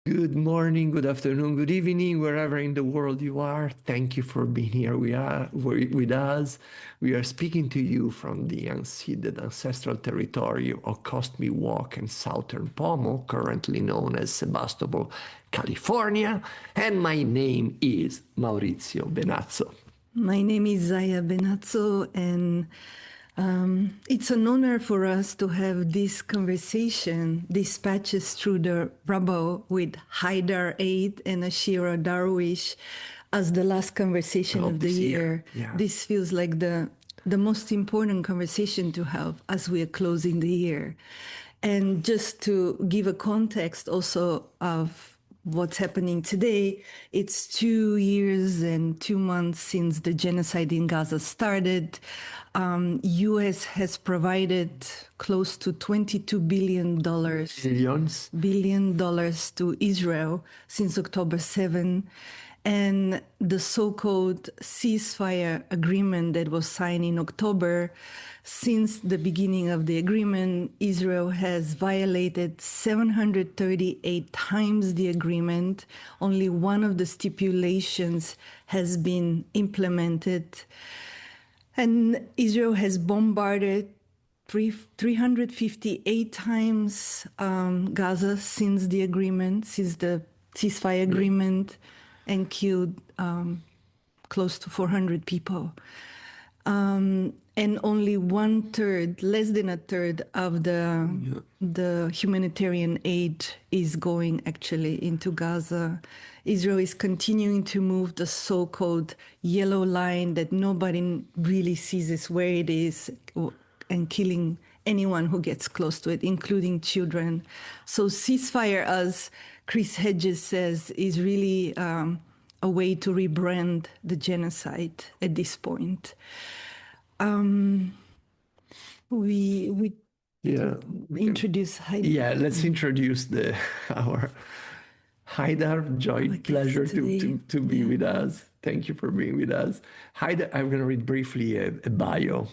Good morning, good afternoon, good evening, wherever in the world you are. Thank you for being here with us. We are speaking to you from the unceded ancestral territory of Costme Walk and Southern Pomo, currently known as Sebastopol, California. And my name is Maurizio Benazzo. My name is Zaya Benazzo, and it's an honor for us to have this conversation, dispatches through the Rubble with Haidar Eid and Ashira Darwish as the last conversation of the year. Yeah. This feels like the most important conversation to have as we are closing the year. And just to give a context also of what's happening today, it's 2 years and 2 months since the genocide in Gaza started. U.S. has provided close to $22 billion billion dollars to Israel since October 7. And the so-called ceasefire agreement that was signed in October, since the beginning of the agreement, Israel has violated 738 times the agreement. Only one of the stipulations has been implemented. And Israel has bombarded 358 times Gaza since the agreement, since the ceasefire agreement, and killed close to 400 people. And only less than a third of the humanitarian aid is going actually into Gaza. Israel is continuing to move the so-called yellow line that nobody really sees where it is, and killing anyone who gets close to it, including children. So ceasefire, as Chris Hedges says, is really a way to rebrand the genocide at this point. We introduce Haidar. Yeah, let's introduce our Haidar. Pleasure to be with us. Thank you for being with us. Haidar, I'm going to read briefly a bio.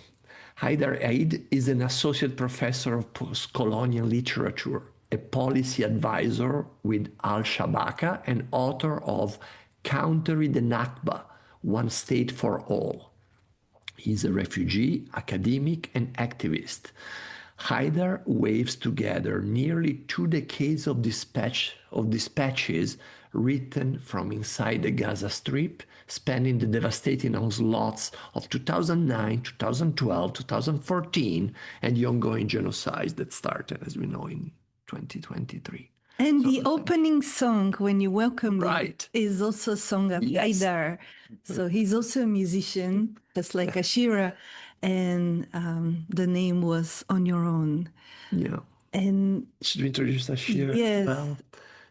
Haidar Eid is an associate professor of post-colonial literature, a policy advisor with Al-Shabaka, and author of Countering the Nakba, One State for All. He's a refugee, academic, and activist. Haidar waves together nearly 2 decades of dispatches written from inside the Gaza Strip, spanning the devastating onslaughts of 2009, 2012, 2014, and the ongoing genocide that started, as we know, in 2023. And the opening song, when you welcome me, is also a song of Haidar. So he's also a musician, just like Ashira, and the name was On Your Own. Yeah. And should we introduce Ashira? Yes. Well,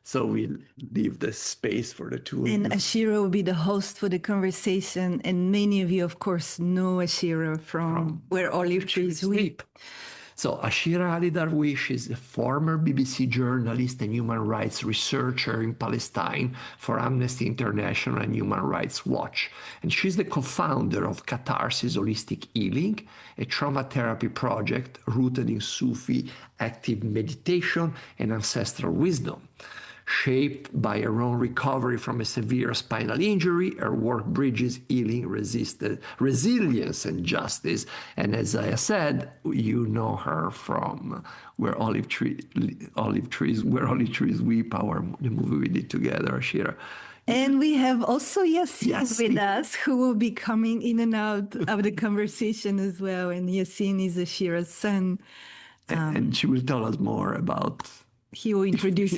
so we leave the space for the two of you. And Ashira will be the host for the conversation. And many of you, of course, know Ashira from Where Olive Trees Weep. So Ashira Darwish is a former BBC journalist and human rights researcher in Palestine for Amnesty International and Human Rights Watch. And she's the co-founder of Catharsis Holistic Healing, a trauma therapy project rooted in Sufi active meditation and ancestral wisdom. Shaped by her own recovery from a severe spinal injury, her work bridges healing, resilience, and justice. And as I said, you know her from Where Olive Trees Weep, the movie we did together, Ashira. And we have also Yassin with us, who will be coming in and out of the conversation as well. And Yassin is Ashira's son. And she will tell us more about... He will introduce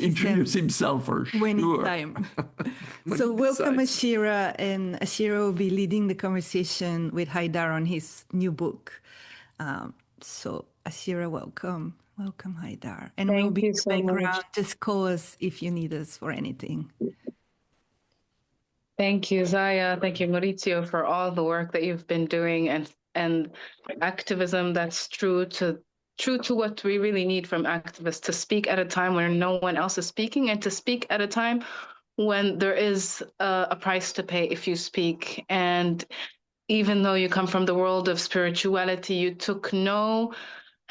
himself for sure. When it's time. So welcome, Ashira. And Ashira will be leading the conversation with Haidar on his new book. So Ashira, welcome. Welcome, Haidar. And we'll be in the background. Just call us if you need us for anything. Thank you, Zaya. Thank you, Maurizio, for all the work that you've been doing and activism that's true to what we really need from activists, to speak at a time when no one else is speaking, and to speak at a time when there is a price to pay if you speak. And even though you come from the world of spirituality, you took no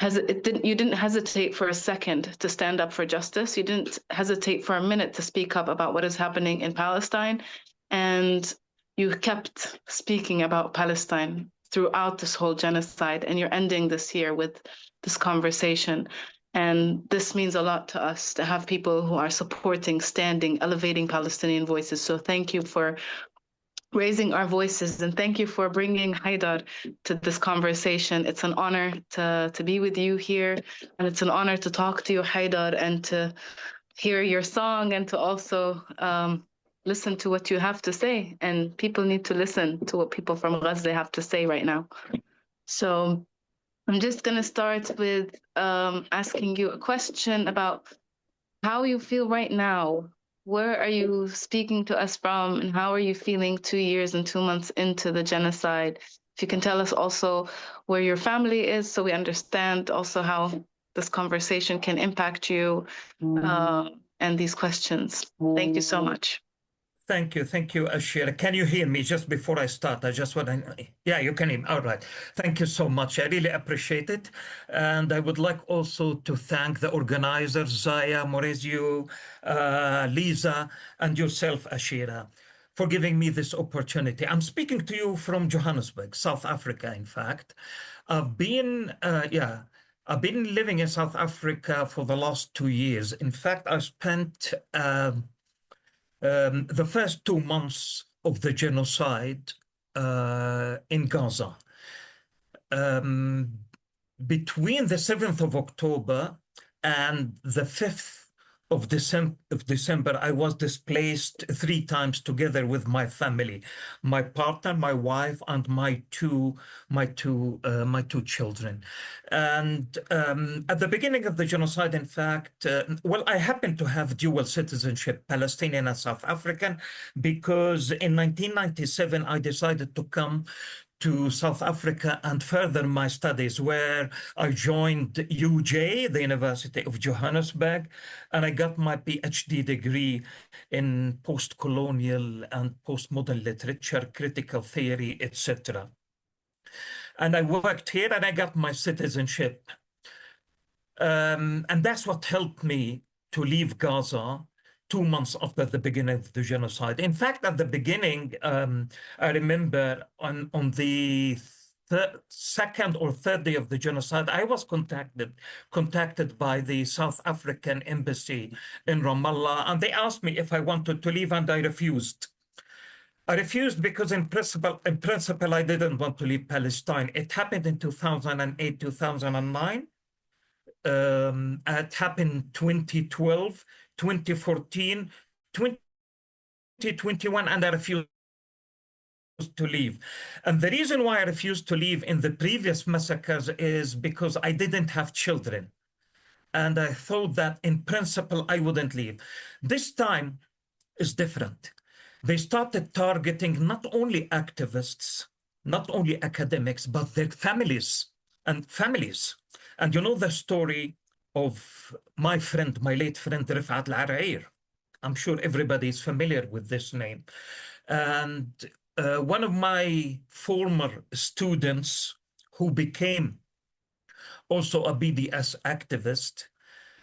you didn't hesitate for a second to stand up for justice. You didn't hesitate for a minute to speak up about what is happening in Palestine. And you kept speaking about Palestine throughout this whole genocide. And you're ending this year with this conversation. And this means a lot to us to have people who are supporting, standing, elevating Palestinian voices. So thank you for raising our voices, and thank you for bringing Haidar to this conversation. It's an honor to be with you here, and it's an honor to talk to you, Haidar, and to hear your song, and to also listen to what you have to say. And people need to listen to what people from Gaza have to say right now. So I'm just going to start with asking you a question about how you feel right now. Where are you speaking to us from, and how are you feeling 2 years and 2 months into the genocide? If you can tell us also where your family is, so we understand also how this conversation can impact you and these questions. Thank you so much. Thank you, Ashira. Can you hear me just before I start? I just want to, yeah, you can hear me. All right. Thank you so much. I really appreciate it. And I would like also to thank the organizers, Zaya, Maurizio, Lisa, and yourself, Ashira, for giving me this opportunity. I'm speaking to you from Johannesburg, South Africa, in fact. I've been living in South Africa for the last 2 years. In fact, I spent the first 2 months of the genocide in Gaza. Between the 7th of October and the 5th of December, I was displaced 3 times together with my family, my partner, my wife, and my two children. And at the beginning of the genocide, in fact, I happen to have dual citizenship, Palestinian and South African, because in 1997 I decided to come to South Africa and further my studies, where I joined UJ, the University of Johannesburg, and I got my PhD degree in post-colonial and postmodern literature, critical theory, etc. And I worked here and I got my citizenship. And that's what helped me to leave Gaza 2 months after the beginning of the genocide. In fact, at the beginning, I remember on the second or third day of the genocide, I was contacted by the South African embassy in Ramallah, and they asked me if I wanted to leave, and I refused. I refused because in principle, I didn't want to leave Palestine. It happened in 2008, 2009. It happened 2012, 2014, 2021, and I refused to leave. And the reason why I refused to leave in the previous massacres is because I didn't have children. And I thought that in principle, I wouldn't leave. This time is different. They started targeting not only activists, not only academics, but their families. And you know the story of my late friend, Rifat Al-Arair. I'm sure everybody is familiar with this name. And one of my former students who became also a BDS activist,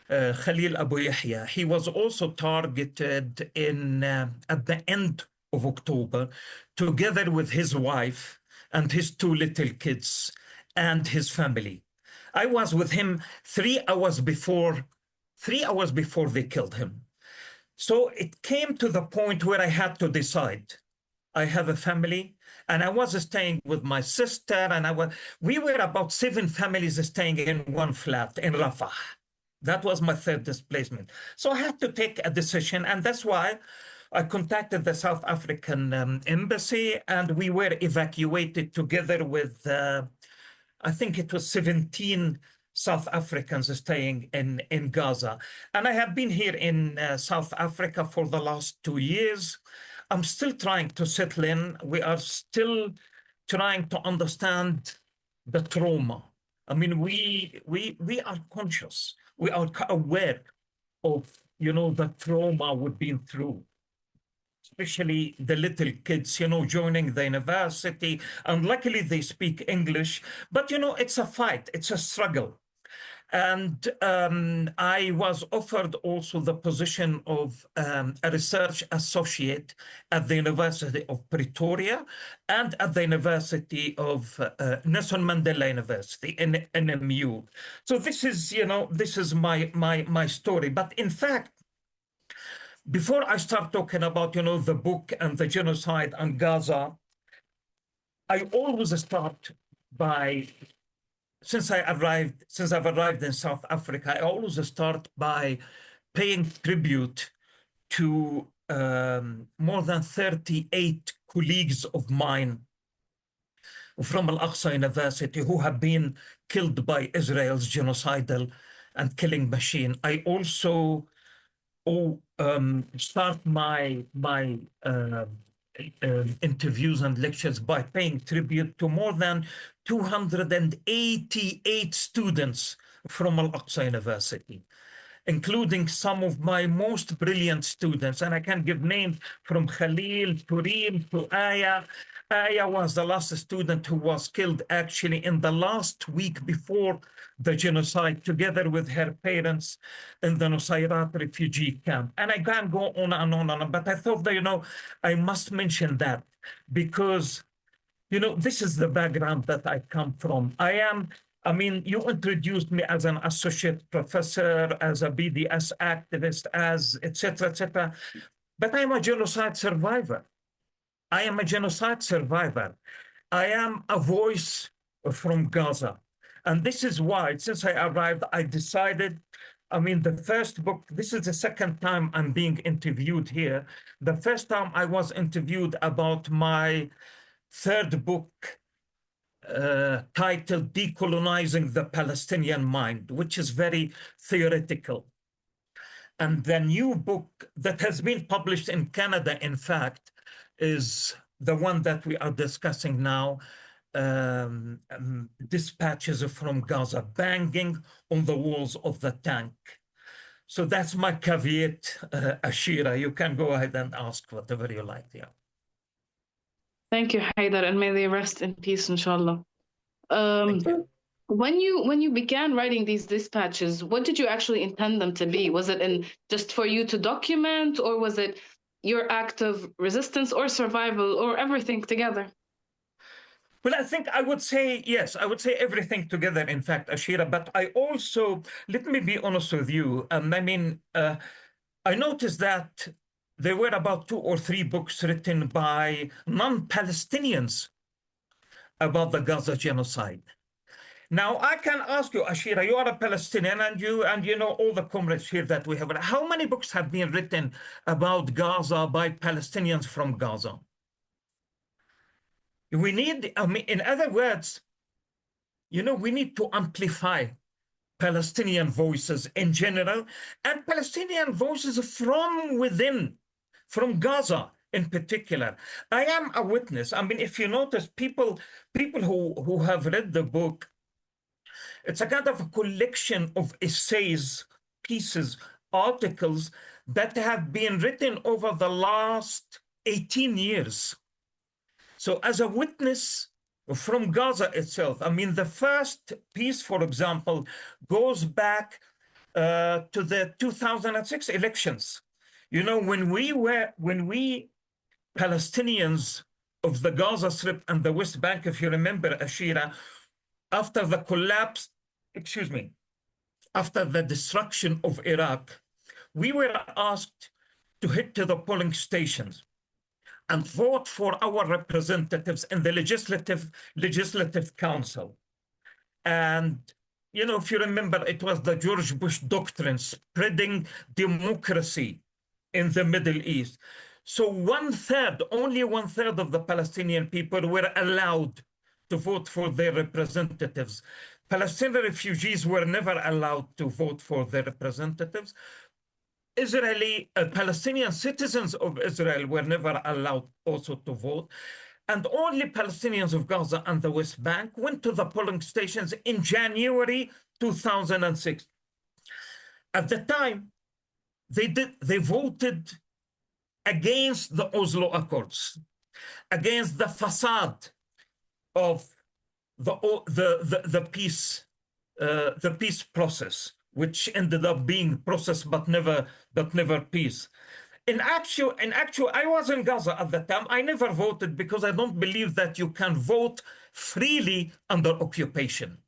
Khalil Abu Yahya, he was also targeted at the end of October, together with his wife and his 2 little kids and his family. I was with him 3 hours before they killed him. So it came to the point where I had to decide. I have a family, and I was staying with my sister, and we were about 7 families staying in one flat in Rafah. That was my 3rd displacement. So I had to take a decision, and that's why I contacted the South African embassy, and we were evacuated together with, I think it was 17 South Africans staying in Gaza. And I have been here in South Africa for the last 2 years. I'm still trying to settle in. We are still trying to understand the trauma. I mean, we are conscious. We are aware of, the trauma we've been through, especially the little kids, joining the university. And luckily they speak English. But, it's a fight. It's a struggle. And I was offered also the position of a research associate at the University of Pretoria and at the University of Nelson Mandela University, NMU. So this is, this is my story. But in fact, before I start talking about, the book and the genocide and Gaza, I always start by, since I've arrived in South Africa, I always start by paying tribute to more than 38 colleagues of mine from Al-Aqsa University who have been killed by Israel's genocidal and killing machine. I also start my interviews and lectures by paying tribute to more than 288 students from Al-Aqsa University, including some of my most brilliant students. And I can give names from Khalil, Turim, to Aya. Aya was the last student who was killed actually in the last week before the genocide, together with her parents in the Nusayrat refugee camp. And I can't go on and on and on, but I thought that, I must mention that because, this is the background that I come from. You introduced me as an associate professor, as a BDS activist, as et cetera, but I'm a genocide survivor. I am a genocide survivor. I am a voice from Gaza. And this is why, since I arrived, I decided, the first book, this is the second time I'm being interviewed here. The first time I was interviewed about my third book, titled Decolonizing the Palestinian Mind, which is very theoretical. And the new book that has been published in Canada, in fact, is the one that we are discussing now, Dispatches from Gaza, banging on the walls of the tank. So that's my caveat, Ashira. You can go ahead and ask whatever you like. Yeah. Thank you, Haidar, and may they rest in peace, inshallah. Thank you. When you began writing these dispatches, what did you actually intend them to be? Was it just for you to document, or was it your act of resistance or survival, or everything together? Well, I think I would say, yes, I would say everything together, in fact, Ashira, but I also, let me be honest with you. I noticed that there were about 2 or 3 books written by non-Palestinians about the Gaza genocide. Now, I can ask you, Ashira, you are a Palestinian, and you know all the comrades here that we have. How many books have been written about Gaza by Palestinians from Gaza? We need, in other words, we need to amplify Palestinian voices in general, and Palestinian voices from within, from Gaza in particular. I am a witness. If you notice, people who have read the book, it's a kind of a collection of essays, pieces, articles that have been written over the last 18 years. So as a witness from Gaza itself, the first piece, for example, goes back to the 2006 elections. When we Palestinians of the Gaza Strip and the West Bank, if you remember, Ashira, after the collapse, after the destruction of Iraq, we were asked to head to the polling stations and vote for our representatives in the legislative council. And, if you remember, it was the George Bush doctrine, spreading democracy in the Middle East. So only one third of the Palestinian people were allowed to vote for their representatives. Palestinian refugees were never allowed to vote for their representatives. Palestinian citizens of Israel were never allowed also to vote. And only Palestinians of Gaza and the West Bank went to the polling stations in January 2006. At the time, they voted against the Oslo Accords, against the facade of the peace the peace process, which ended up being process but never peace. In actual, I was in Gaza at the time. I never voted because I don't believe that you can vote freely under occupation.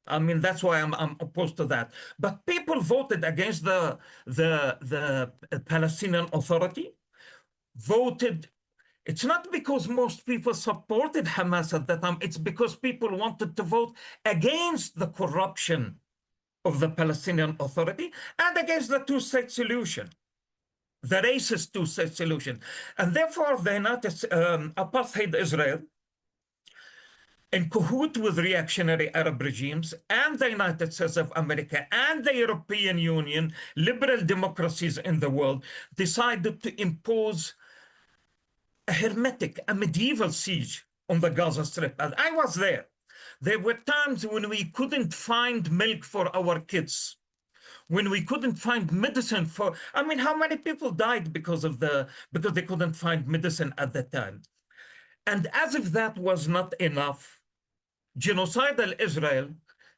I mean, that's why I'm opposed to that. But people voted against the Palestinian Authority, voted. It's not because most people supported Hamas at that time. It's because people wanted to vote against the corruption of the Palestinian Authority and against the two-state solution, the racist two-state solution. And therefore, the apartheid Israel, in cahoot with reactionary Arab regimes and the United States of America and the European Union, liberal democracies in the world, decided to impose a medieval siege on the Gaza Strip. And I was there. There were times when we couldn't find milk for our kids, when we couldn't find medicine for, I mean, how many people died because they couldn't find medicine at that time? And as if that was not enough, genocidal Israel,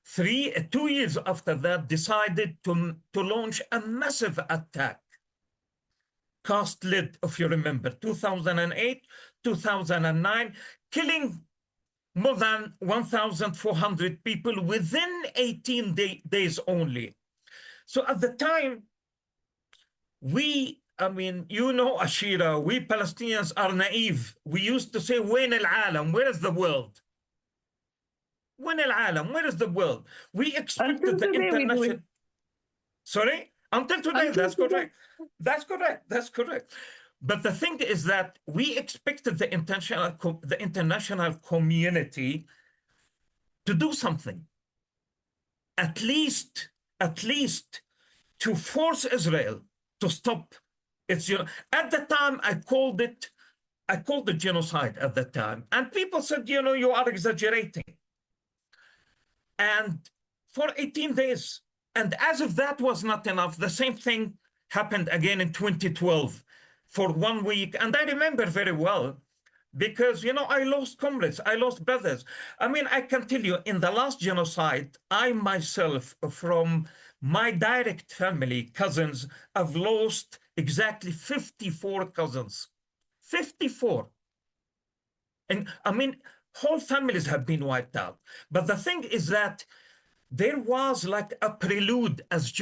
2 years after that, decided to launch a massive attack. Cast lead, if you remember, 2008, 2009, killing more than 1,400 people within 18 days only. So at the time, Ashira, we Palestinians are naive. We used to say, وين العالم? Where is the world? وين العالم? Where is the world? We expected the international... Sorry? Until today, that's correct. That's correct. But the thing is that we expected the international community to do something. At least to force Israel to stop its, at the time I called it genocide at the time. And people said, you are exaggerating. And for 18 days, and as if that was not enough, the same thing happened again in 2012 for 1 week. And I remember very well because, I lost comrades, I lost brothers. I mean, I can tell you, in the last genocide, I myself, from my direct family, cousins, I've lost exactly 54 cousins. 54. And I mean, whole families have been wiped out. But the thing is that there was like a prelude, as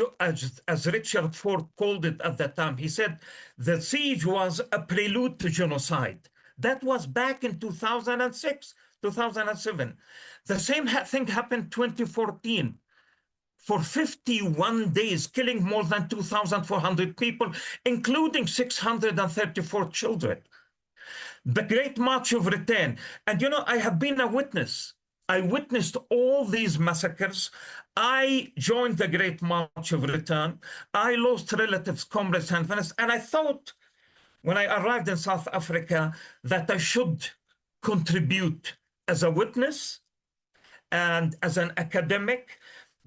Richard Ford called it at that time. He said the siege was a prelude to genocide. That was back in 2006, 2007. The same thing happened 2014. For 51 days, killing more than 2,400 people, including 634 children. The Great March of Return. And I have been a witness. I witnessed all these massacres. I joined the Great March of Return. I lost relatives, comrades, and friends. And I thought, when I arrived in South Africa, that I should contribute as a witness and as an academic,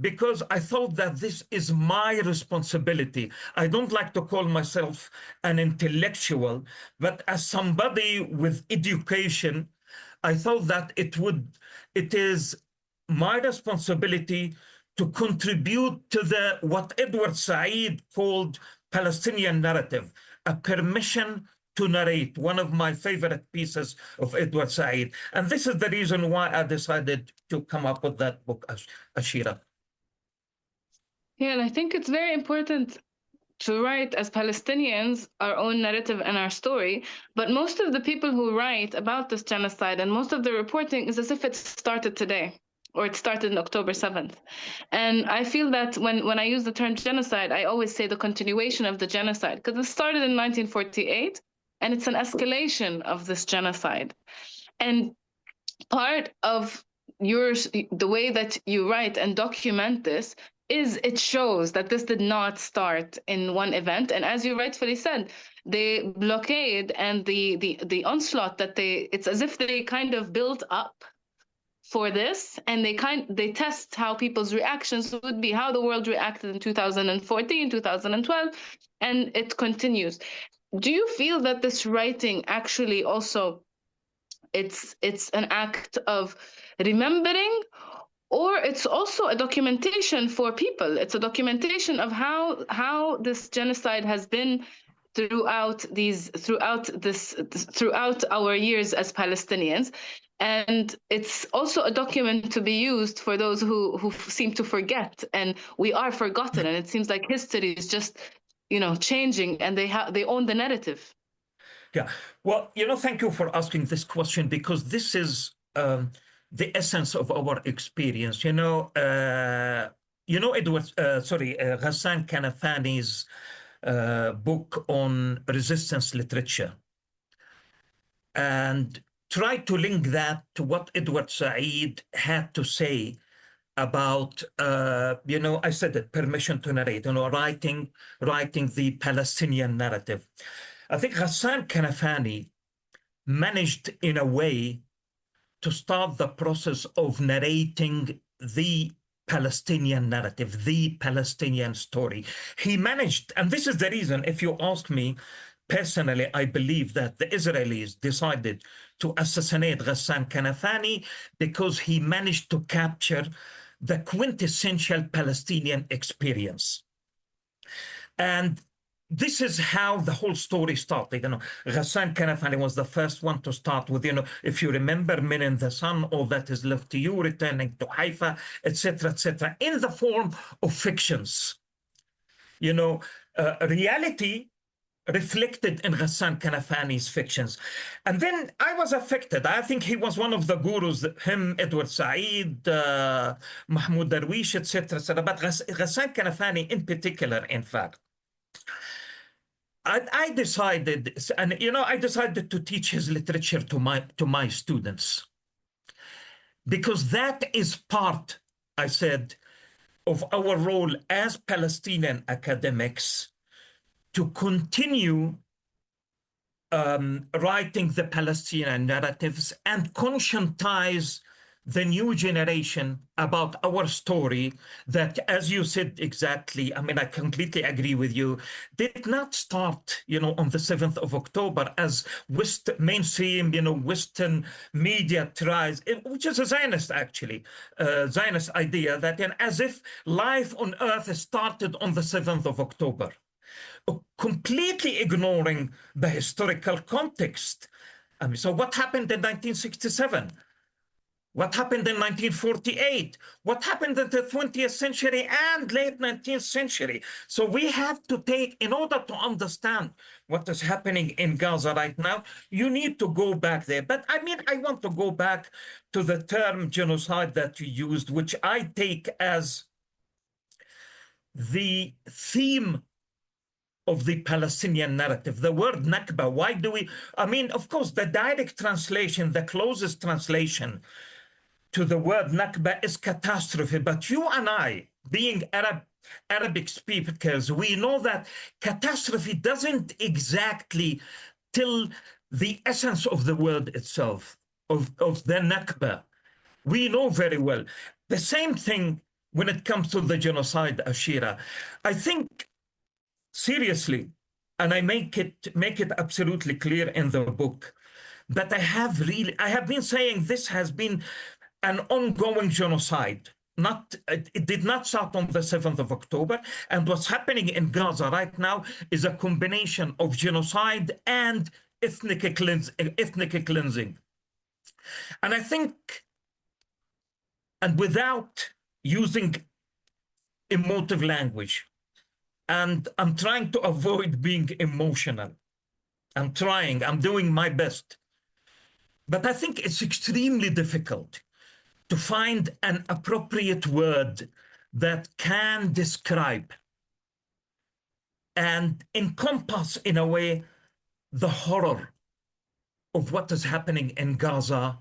because I thought that this is my responsibility. I don't like to call myself an intellectual, but as somebody with education, I thought that it is my responsibility to contribute to what Edward Said called Palestinian narrative, a permission to narrate, one of my favorite pieces of Edward Said. And this is the reason why I decided to come up with that book, Ashira. Yeah, and I think it's very important to write as Palestinians our own narrative and our story. But most of the people who write about this genocide and most of the reporting is as if it started today or it started on October 7th. And I feel that when I use the term genocide, I always say the continuation of the genocide, because it started in 1948 and it's an escalation of this genocide. And part of the way that you write and document this is it shows that this did not start in one event. And as you rightfully said, the blockade and the onslaught that it's as if they kind of built up for this, and they test how people's reactions would be, how the world reacted in 2014, 2012, and it continues. Do you feel that this writing actually also it's an act of remembering, or it's also a documentation for people. It's a documentation of how this genocide has been throughout our years as Palestinians. And it's also a document to be used for those who seem to forget, and we are forgotten. And it seems like history is just, changing, and they own the narrative. Yeah. Well, thank you for asking this question, because this is the essence of our experience. Ghassan Kanafani's book on resistance literature, and try to link that to what Edward Said had to say about, I said it, permission to narrate, writing the Palestinian narrative. I think Ghassan Kanafani managed in a way to start the process of narrating the Palestinian narrative, the Palestinian story. He managed, and this is the reason, if you ask me personally, I believe that the Israelis decided to assassinate Ghassan Kanafani because he managed to capture the quintessential Palestinian experience. And this is how the whole story started. Ghassan Kanafani was the first one to start with, if you remember, Men in the Sun, All That Is Left to You, Returning to Haifa, etc., in the form of fictions. Reality reflected in Ghassan Kanafani's fictions. And then I was affected. I think he was one of the gurus, him, Edward Said, Mahmoud Darwish, etc. But Ghassan Kanafani in particular, in fact, I decided, and I decided to teach his literature to my students, because that is part, I said, of our role as Palestinian academics, to continue writing the Palestinian narratives and conscientize the new generation about our story that, as you said exactly, I completely agree with you, did not start, on the 7th of October as mainstream, Western media tries, which is a Zionist, actually, Zionist idea that as if life on earth started on the 7th of October. Completely ignoring the historical context. So what happened in 1967? What happened in 1948? What happened in the 20th century and late 19th century? So we have to take, in order to understand what is happening in Gaza right now, you need to go back there. But I want to go back to the term genocide that you used, which I take as the theme of the Palestinian narrative. The word Nakba, why do we, of course, the direct translation, the closest translation to the word Nakba is catastrophe. But you and I, being Arabic speakers, we know that catastrophe doesn't exactly tell the essence of the word itself, of the Nakba. We know very well. The same thing when it comes to the genocide, Ashira. I think, seriously, and I make it absolutely clear in the book, that I have been saying this has been an ongoing genocide. It did not start on the 7th of October. And what's happening in Gaza right now is a combination of genocide and ethnic cleansing. And I think, and without using emotive language, and I'm trying to avoid being emotional. I'm doing my best. But I think it's extremely difficult to find an appropriate word that can describe and encompass, in a way, the horror of what is happening in Gaza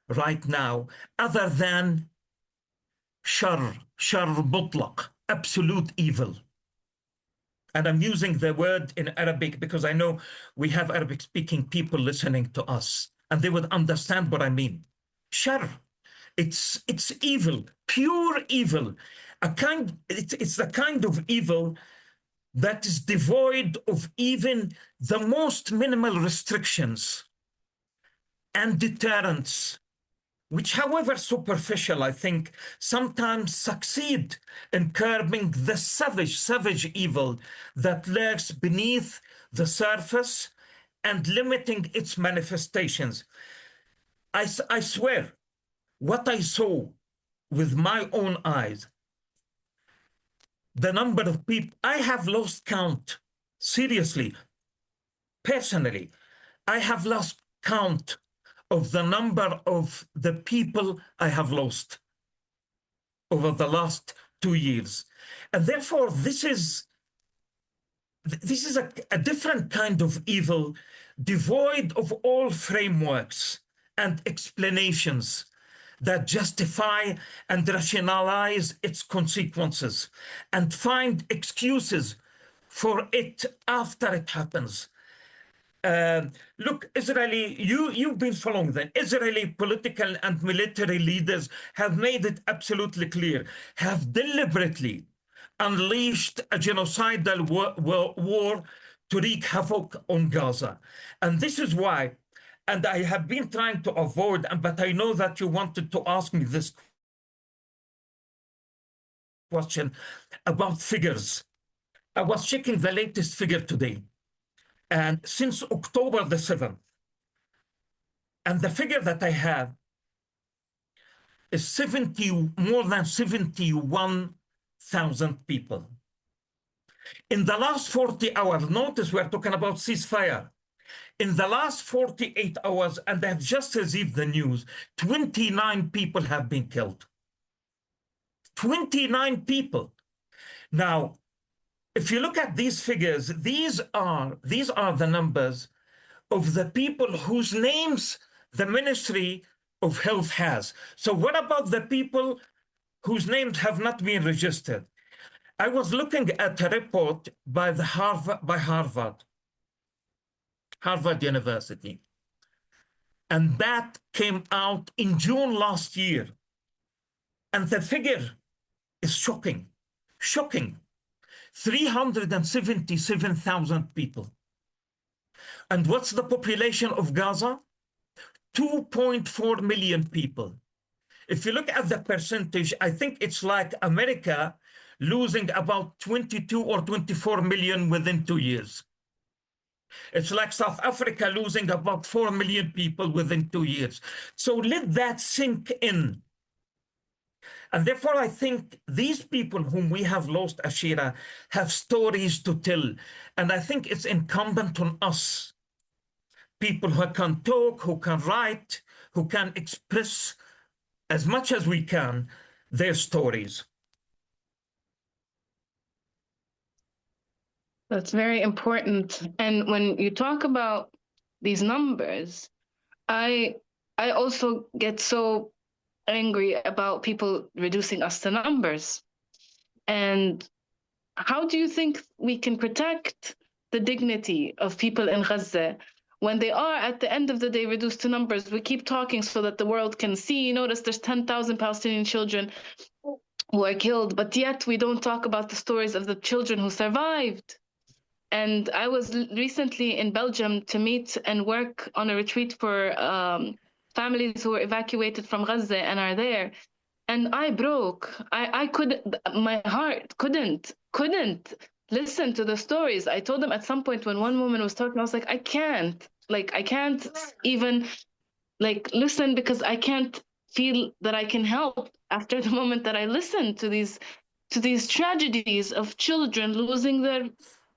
right now, other than shar mutlaq, absolute evil. And I'm using the word in Arabic because I know we have Arabic-speaking people listening to us, and they would understand what I mean. Shar, it's evil, pure evil. It's the kind of evil that is devoid of even the most minimal restrictions and deterrence which, however superficial, I think, sometimes succeed in curbing the savage evil that lurks beneath the surface and limiting its manifestations. I swear, what I saw with my own eyes, the number of people, I have lost count, seriously, personally, I have lost count of the number of the people I have lost over the last 2 years. And therefore, this is a different kind of evil, devoid of all frameworks and explanations that justify and rationalize its consequences and find excuses for it after it happens. Look, you've been following them. Israeli political and military leaders have made it absolutely clear, have deliberately unleashed a genocidal war to wreak havoc on Gaza. And this is why, and I have been trying to avoid, but I know that you wanted to ask me this question about figures. I was checking the latest figure today. And since October the 7th, and the figure that I have is more than 71,000 people. In the last 40 hours, notice we're talking about ceasefire. In the last 48 hours, and I've just received the news, 29 people have been killed. 29 people. Now, if you look at these figures, these are the numbers of the people whose names the Ministry of Health has. So what about the people whose names have not been registered? I was looking at a report by Harvard University, and that came out in June last year. And the figure is shocking. 377,000 people. And what's the population of Gaza? 2.4 million people. If you look at the percentage, I think it's like America losing about 22 or 24 million within 2 years. It's like South Africa losing about 4 million people within 2 years. So let that sink in. And therefore, I think these people whom we have lost, Ashira, have stories to tell. And I think it's incumbent on us, people who can talk, who can write, who can express as much as we can their stories. That's very important. And when you talk about these numbers, I also get so angry about people reducing us to numbers. And how do you think we can protect the dignity of people in Gaza when they are, at the end of the day, reduced to numbers? We keep talking so that the world can see. Notice there's 10,000 Palestinian children who are killed, but yet we don't talk about the stories of the children who survived. And I was recently in Belgium to meet and work on a retreat for families who were evacuated from Gaza and are there. And I broke. I couldn't, my heart couldn't listen to the stories. I told them at some point when one woman was talking, I was like, I can't even listen, because I can't feel that I can help after the moment that I listen to these tragedies of children losing their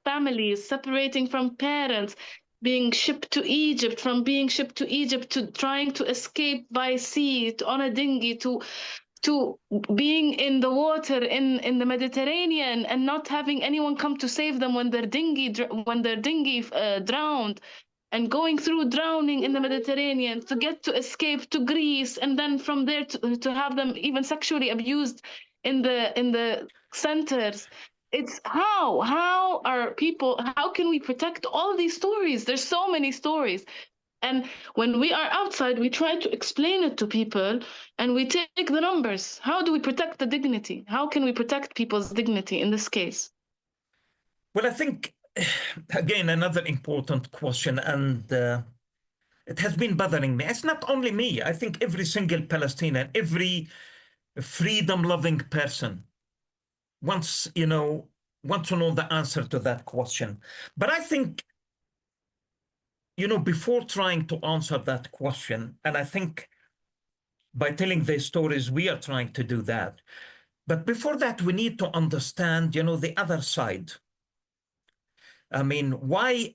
families, separating from parents, being shipped to Egypt, from being shipped to Egypt to trying to escape by sea, on a dinghy, to being in the water in the Mediterranean and not having anyone come to save them when their dinghy drowned, and going through drowning in the Mediterranean to get to escape to Greece, and then from there to have them even sexually abused in the centers. It's how can we protect all these stories? There's so many stories. And when we are outside, we try to explain it to people and we take the numbers. How do we protect the dignity? How can we protect people's dignity in this case? Well, I think, again, another important question, and It has been bothering me. It's not only me. I think every single Palestinian, every freedom-loving person wants to know the answer to that question. But I think, before trying to answer that question, and I think by telling these stories, we are trying to do that. But before that, we need to understand, the other side. I mean, why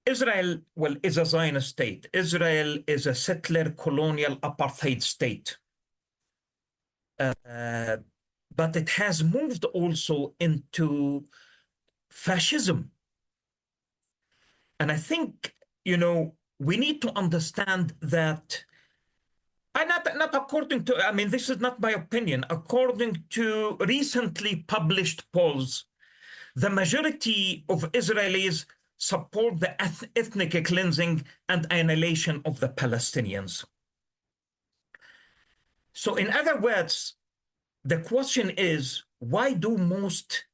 Israel, is a Zionist state. Israel is a settler colonial apartheid state. But it has moved also into fascism. And I think, we need to understand that, and not according to, this is not my opinion, according to recently published polls, the majority of Israelis support the ethnic cleansing and annihilation of the Palestinians. So in other words, the question is, why do most,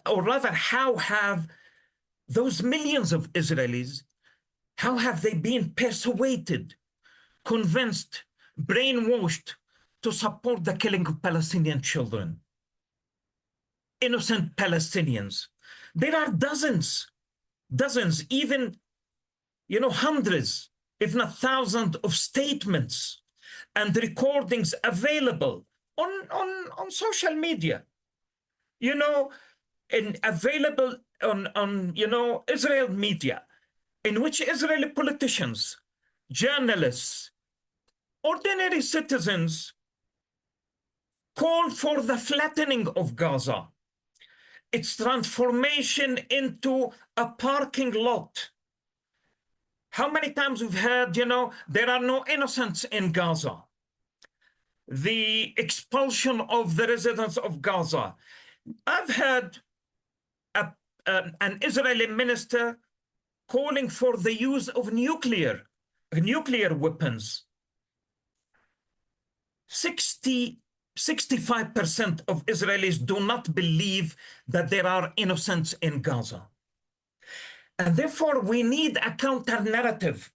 or rather, how have those millions of Israelis, how have they been persuaded, convinced, brainwashed to support the killing of Palestinian children, innocent Palestinians? There are dozens, even, hundreds, if not thousands of statements and recordings available on social media, and available on Israel media, in which Israeli politicians, journalists, ordinary citizens call for the flattening of Gaza, its transformation into a parking lot. How many times we've heard, there are no innocents in Gaza. The expulsion of the residents of Gaza. I've heard an Israeli minister calling for the use of nuclear weapons. 65% of Israelis do not believe that there are innocents in Gaza. And therefore, we need a counter-narrative.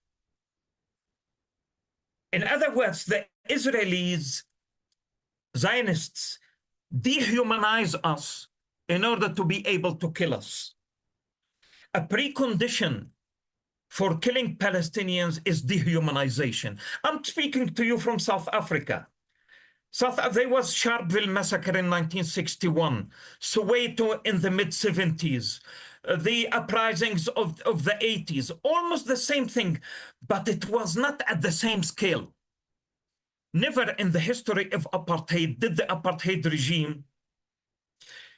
In other words, the Israelis, Zionists, dehumanize us in order to be able to kill us. A precondition for killing Palestinians is dehumanization. I'm speaking to you from South Africa. There was Sharpeville massacre in 1961, Soweto in the mid-70s, the uprisings of the 80s, almost the same thing, but it was not at the same scale. Never in the history of apartheid did the apartheid regime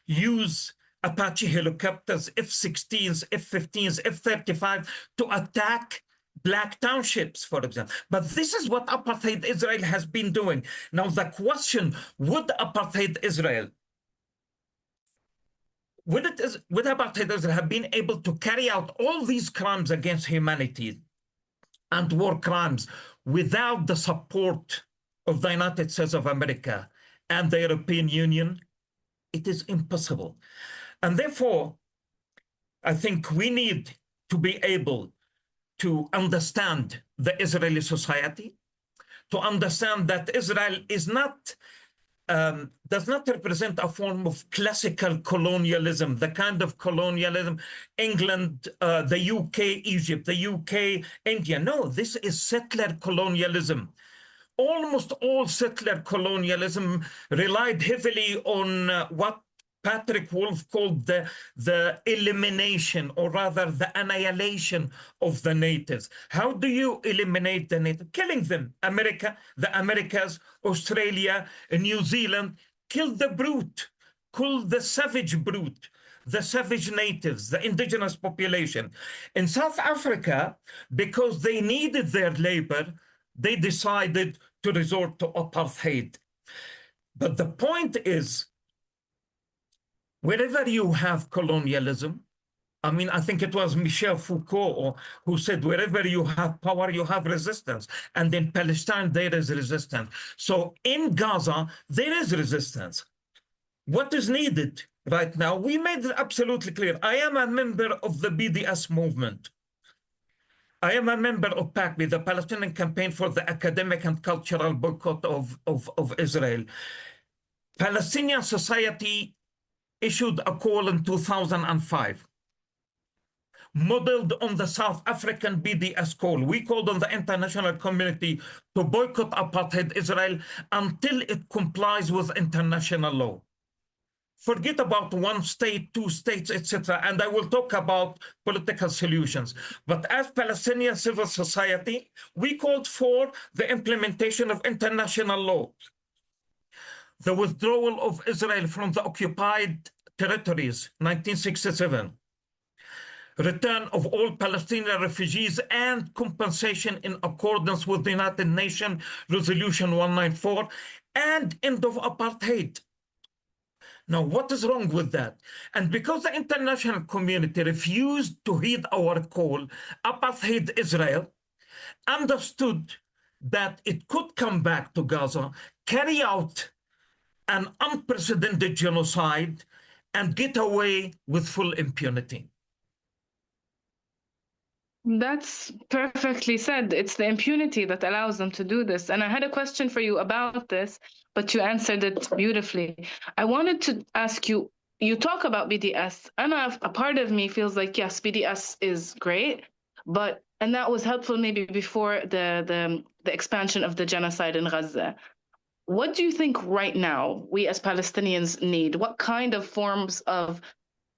use Apache helicopters, F-16s, F-15s, F-35 to attack black townships, for example. But this is what apartheid Israel has been doing. Now the question, would apartheid Israel have been able to carry out all these crimes against humanity and war crimes without the support of the United States of America and the European Union? It is impossible. And therefore, I think we need to be able to understand the Israeli society, to understand that Israel is not, does not represent a form of classical colonialism, the kind of colonialism England, the UK, Egypt, the UK, India. No, this is settler colonialism. Almost all settler colonialism relied heavily on what Patrick Wolf called the elimination, or rather the annihilation of the natives. How do you eliminate the natives? Killing them. America, the Americas, Australia, New Zealand, kill the brute, kill the savage brute, the savage natives, the indigenous population. In South Africa, because they needed their labor, they decided to resort to apartheid. But the point is, wherever you have colonialism, I think it was Michel Foucault who said, wherever you have power, you have resistance. And in Palestine, there is resistance. So in Gaza, there is resistance. What is needed right now? We made it absolutely clear. I am a member of the BDS movement. I am a member of PACB, the Palestinian Campaign for the Academic and Cultural Boycott of Israel. Palestinian society issued a call in 2005, modeled on the South African BDS call. We called on the international community to boycott apartheid Israel until it complies with international law. Forget about one state, two states, etc. And I will talk about political solutions. But as Palestinian civil society, we called for the implementation of international law, the withdrawal of Israel from the occupied territories, 1967, return of all Palestinian refugees and compensation in accordance with the United Nations Resolution 194, and end of apartheid. Now, what is wrong with that? And because the international community refused to heed our call, apartheid Israel understood that it could come back to Gaza, carry out an unprecedented genocide, and get away with full impunity. That's perfectly said. It's the impunity that allows them to do this. And I had a question for you about this, but you answered it beautifully. I wanted to ask you, you talk about BDS, and a part of me feels like, yes, BDS is great, and that was helpful maybe before the expansion of the genocide in Gaza. What do you think right now we as Palestinians need? What kind of forms of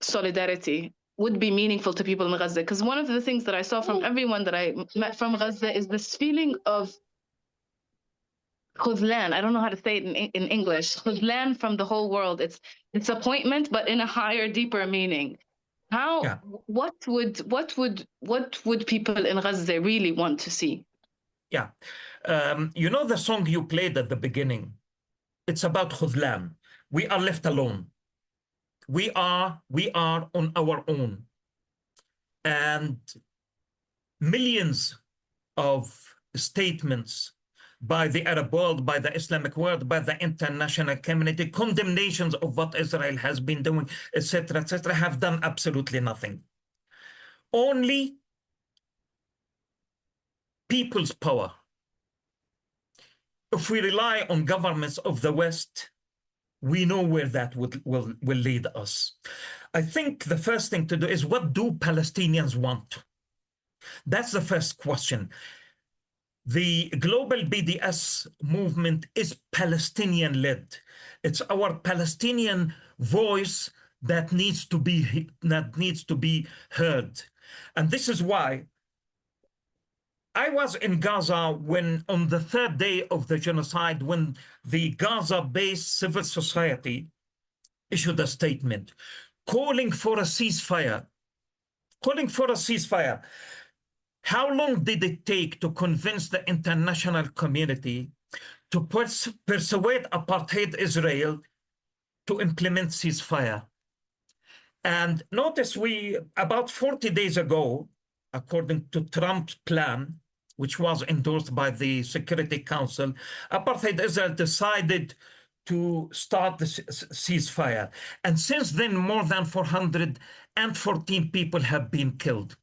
solidarity would be meaningful to people in Gaza? Because one of the things that I saw from everyone that I met from Gaza is this feeling of khuzlan. I don't know how to say it in English. Khuzlan from the whole world. It's disappointment, but in a higher, deeper meaning. Yeah. What would people in Gaza really want to see? Yeah. You know the song you played at the beginning? It's about khuzlan. We are left alone. We are on our own. And millions of statements by the Arab world, by the Islamic world, by the international community, condemnations of what Israel has been doing, etc., have done absolutely nothing. Only people's power. If we rely on governments of the West, we know where that will lead us. I think the first thing to do is, what do Palestinians want? That's the first question. The global BDS movement is Palestinian-led. It's our Palestinian voice that needs to be heard. And this is why I was in Gaza when, on the third day of the genocide, when the Gaza-based civil society issued a statement calling for a ceasefire. How long did it take to convince the international community to persuade apartheid Israel to implement ceasefire? And notice, about 40 days ago, according to Trump's plan, which was endorsed by the Security Council, apartheid Israel decided to start the ceasefire. And since then, more than 414 people have been killed.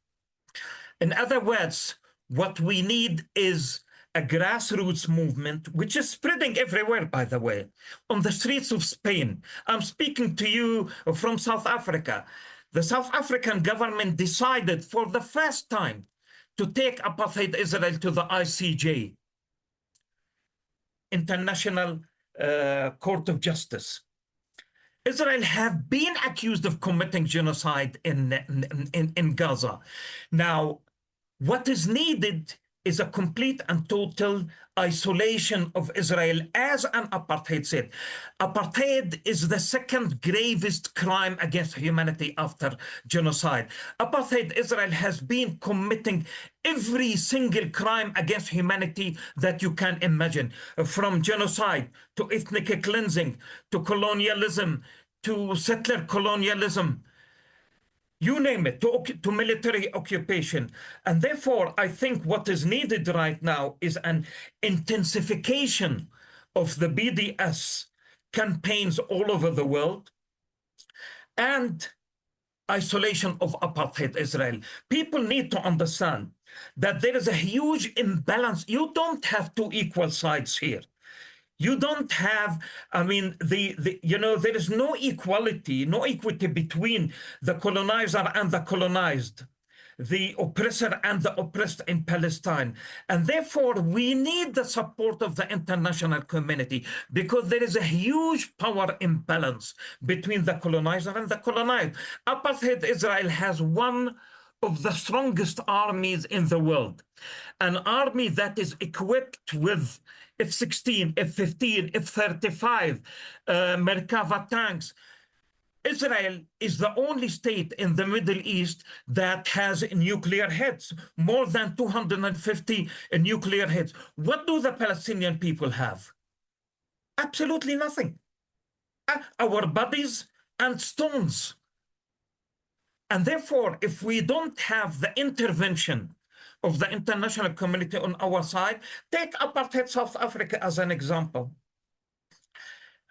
In other words, what we need is a grassroots movement, which is spreading everywhere, by the way, on the streets of Spain. I'm speaking to you from South Africa. The South African government decided for the first time to take apartheid Israel to the ICJ, International Court of Justice. Israel have been accused of committing genocide in Gaza. Now, what is needed is a complete and total isolation of Israel as an apartheid state. Apartheid is the second gravest crime against humanity after genocide. Apartheid Israel has been committing every single crime against humanity that you can imagine, from genocide to ethnic cleansing to colonialism to settler colonialism. You name it, to military occupation. And therefore, I think what is needed right now is an intensification of the BDS campaigns all over the world, and isolation of apartheid Israel. People need to understand that there is a huge imbalance. You don't have two equal sides here. You don't have, I mean, there is no equality, no equity between the colonizer and the colonized, the oppressor and the oppressed in Palestine. And therefore, we need the support of the international community because there is a huge power imbalance between the colonizer and the colonized. Apartheid Israel has one of the strongest armies in the world, an army that is equipped with F-16, F-15, F-35, Merkava tanks. Israel is the only state in the Middle East that has nuclear heads, more than 250 nuclear heads. What do the Palestinian people have? Absolutely nothing. Our bodies and stones. And therefore, if we don't have the intervention of the international community on our side, take apartheid South Africa as an example.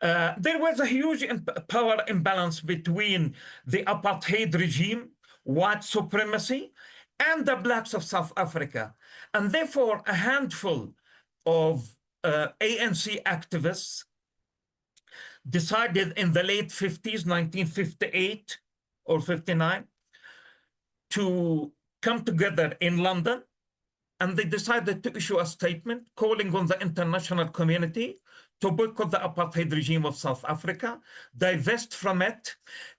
There was a huge power imbalance between the apartheid regime, white supremacy, and the blacks of South Africa. And therefore, a handful of ANC activists decided in the late 50s, 1958 or 59, to come together in London, and they decided to issue a statement calling on the international community to boycott the apartheid regime of South Africa, divest from it,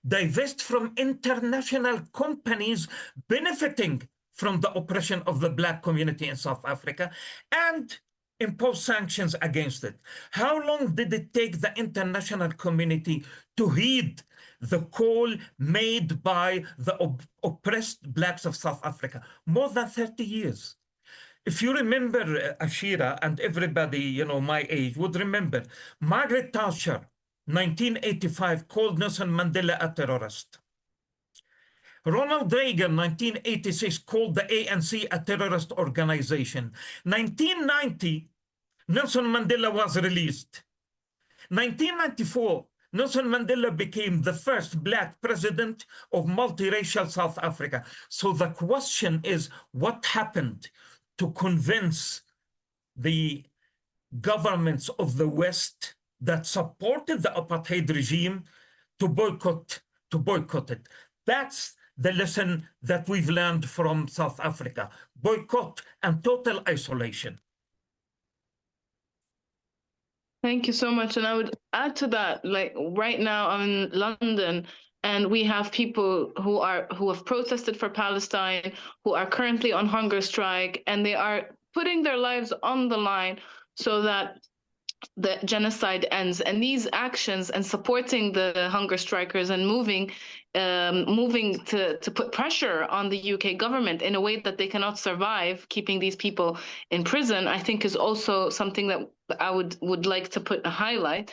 divest from international companies benefiting from the oppression of the Black community in South Africa, and impose sanctions against it. How long did it take the international community to heed the call made by the oppressed Blacks of South Africa? More than 30 years. If you remember, Ashira, and everybody, my age would remember, Margaret Thatcher, 1985, called Nelson Mandela a terrorist. Ronald Reagan, 1986, called the ANC a terrorist organization. 1990, Nelson Mandela was released. 1994, Nelson Mandela became the first Black president of multiracial South Africa. So the question is, what happened to convince the governments of the West that supported the apartheid regime to boycott it? That's the lesson that we've learned from South Africa: boycott and total isolation. Thank you so much. And I would add to that, like right now I'm in London, and we have people who have protested for Palestine, who are currently on hunger strike, and they are putting their lives on the line so that the genocide ends. And these actions and supporting the hunger strikers and moving to put pressure on the UK government in a way that they cannot survive, keeping these people in prison, I think is also something that I would like to put a highlight.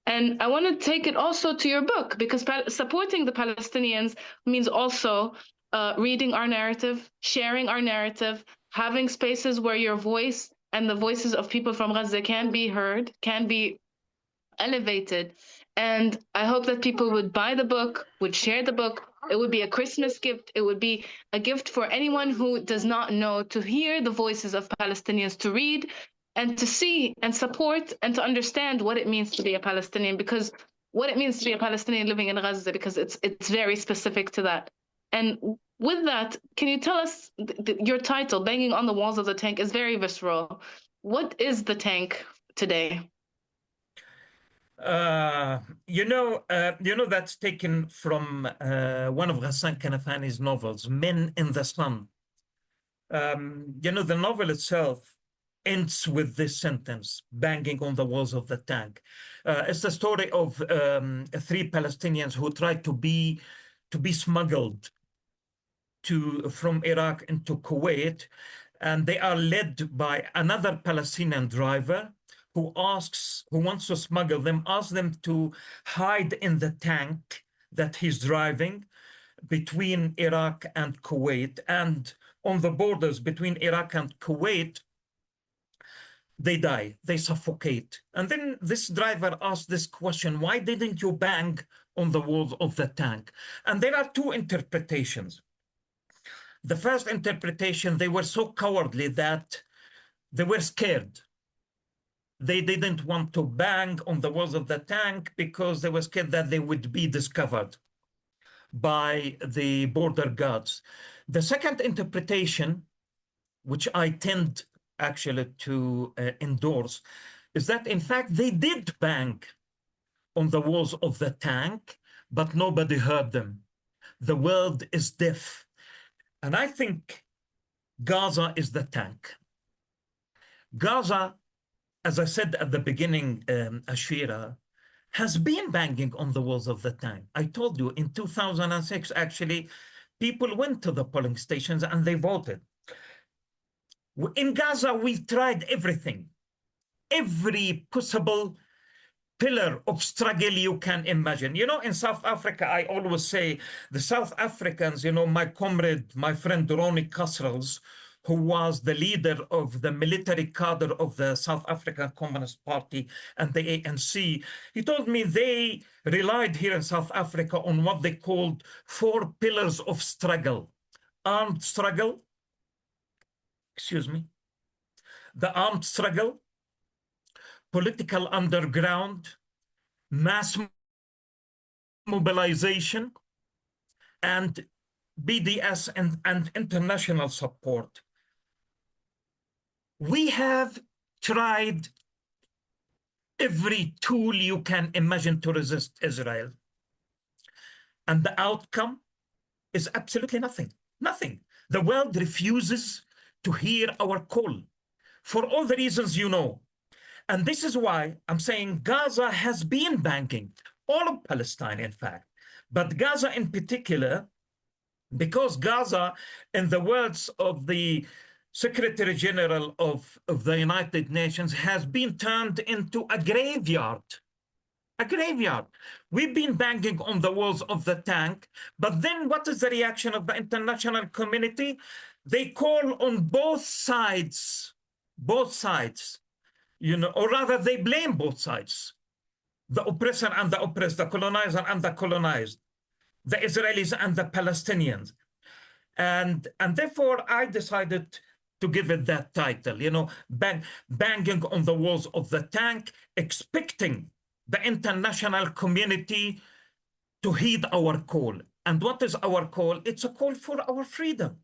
And I want to take it also to your book, because supporting the Palestinians means also reading our narrative, sharing our narrative, having spaces where your voice and the voices of people from Gaza can be heard, can be elevated. And I hope that people would buy the book, would share the book. It would be a Christmas gift. It would be a gift for anyone who does not know, to hear the voices of Palestinians, to read and to see and support and to understand what it means to be a Palestinian, because what it means to be a Palestinian living in Gaza, because it's very specific to that. And with that, can you tell us, your title, Banging on the Walls of the Tank, is very visceral. What is the tank today? That's taken from one of Ghassan Kanafani's novels, Men in the Sun. The novel itself ends with this sentence, banging on the walls of the tank. It's the story of 3 Palestinians who tried to be smuggled from Iraq into Kuwait, and they are led by another Palestinian driver who wants to smuggle them, asks them to hide in the tank that he's driving between Iraq and Kuwait. And on the borders between Iraq and Kuwait, they die, they suffocate. And then this driver asked this question: why didn't you bang on the walls of the tank. And there are two interpretations. The first interpretation, they were so cowardly that they were scared. They didn't want to bang on the walls of the tank because they were scared that they would be discovered by the border guards. The second interpretation, which I tend actually to endorse, is that in fact they did bang on the walls of the tank, but nobody heard them. The world is deaf. And I think Gaza is the tank. Gaza, as I said at the beginning, Ashira, has been banging on the walls of the tank. I told you in 2006, actually, people went to the polling stations and they voted. In Gaza, we tried everything, every possible pillar of struggle you can imagine. You know, in South Africa, I always say the South Africans, you know, my comrade, my friend Ronnie Kasrils, who was the leader of the military cadre of the South African Communist Party and the ANC, he told me they relied here in South Africa on what they called 4 pillars of struggle. Armed struggle, the armed struggle, political underground, mass mobilization, and BDS and international support. We have tried every tool you can imagine to resist Israel. And the outcome is absolutely nothing. Nothing. The world refuses to hear our call for all the reasons you know. And this is why I'm saying Gaza has been banging, all of Palestine, in fact, but Gaza in particular, because Gaza, in the words of the Secretary General of the United Nations, has been turned into a graveyard. A graveyard. We've been banging on the walls of the tank, but then what is the reaction of the international community? They call on both sides, you know, or rather they blame both sides, the oppressor and the oppressed, the colonizer and the colonized, the Israelis and the Palestinians. And therefore I decided to give it that title, you know, banging on the walls of the tank, expecting the international community to heed our call. And what is our call? It's a call for our freedom,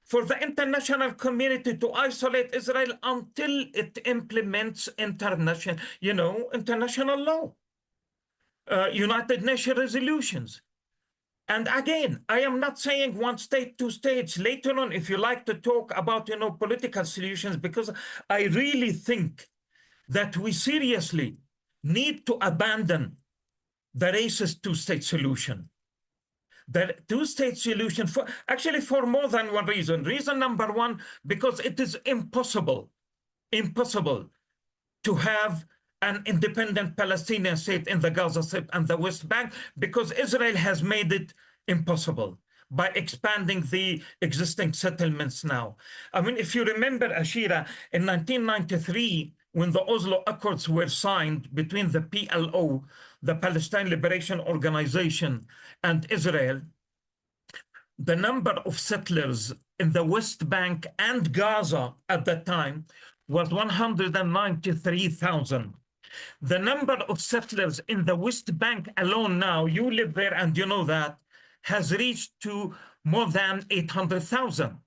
for the international community to isolate Israel until it implements international law, United Nations resolutions. And again, I am not saying one state, two states. Later on, if you like to talk about, you know, political solutions, because I really think that we seriously need to abandon the racist two-state solution. The two-state solution, for more than one reason. Reason number one, because it is impossible to have an independent Palestinian state in the Gaza Strip and the West Bank, because Israel has made it impossible by expanding the existing settlements now. I mean, if you remember, Ashira, in 1993, when the Oslo Accords were signed between the PLO, the Palestine Liberation Organization, and Israel, the number of settlers in the West Bank and Gaza at that time was 193,000. The number of settlers in the West Bank alone now, you live there and you know that, has reached to more than 800,000.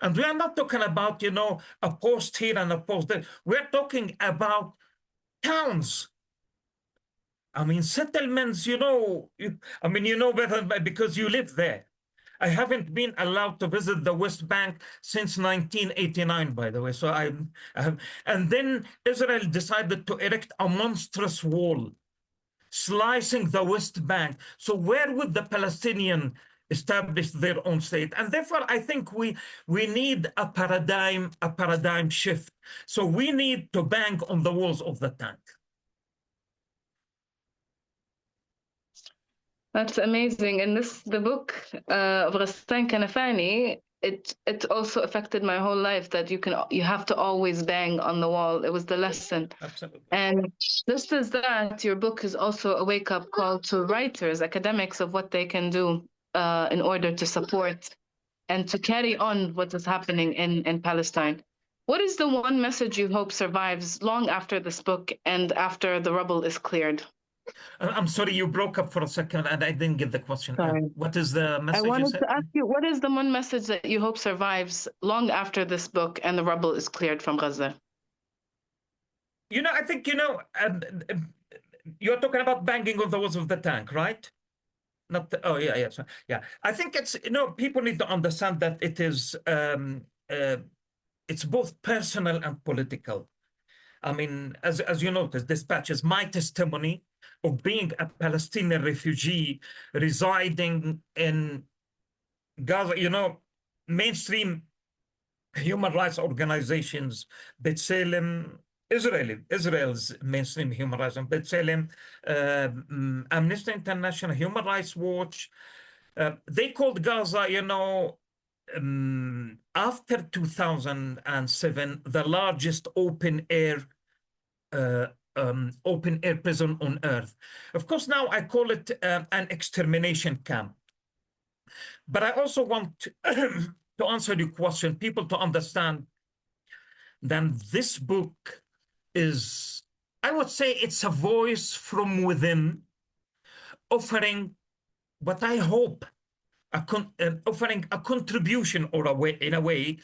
And we are not talking about, you know, a post here and a post there. We're talking about towns. I mean, settlements, you know, you know better because you live there. I haven't been allowed to visit the West Bank since 1989, by the way. So I have, and then Israel decided to erect a monstrous wall, slicing the West Bank. So where would the Palestinian establish their own state? And therefore, I think we need a paradigm shift. So we need to bang on the walls of the tank. That's amazing. And the book of Ghassan Kanafani it also affected my whole life, that you have to always bang on the wall. It was the lesson. Absolutely. And just as that, your book is also a wake-up call to writers, academics, of what they can do in order to support and to carry on what is happening in Palestine. What is the one message you hope survives long after this book and after the rubble is cleared? I'm sorry, you broke up for a second and I didn't get the question. Sorry. What is the I message you wanted said? to ask you, what is the one message that you hope survives long after this book and the rubble is cleared from Gaza? I think, you're talking about banging on the walls of the tank, right? Not the, oh, yeah, yes. Yeah. I think it's, people need to understand that it's both personal and political. I mean, as you notice, dispatch is my testimony of being a Palestinian refugee residing in Gaza. Mainstream human rights organizations, B'Tselem, Israel's mainstream human rights, B'Tselem, Amnesty International, Human Rights Watch, they called Gaza, after 2007, the largest open air prison on earth. Of course, now I call it an extermination camp. But I also want to answer your question, people to understand that this book is, I would say it's a voice from within, offering what I hope, offering a contribution or a way, in a way,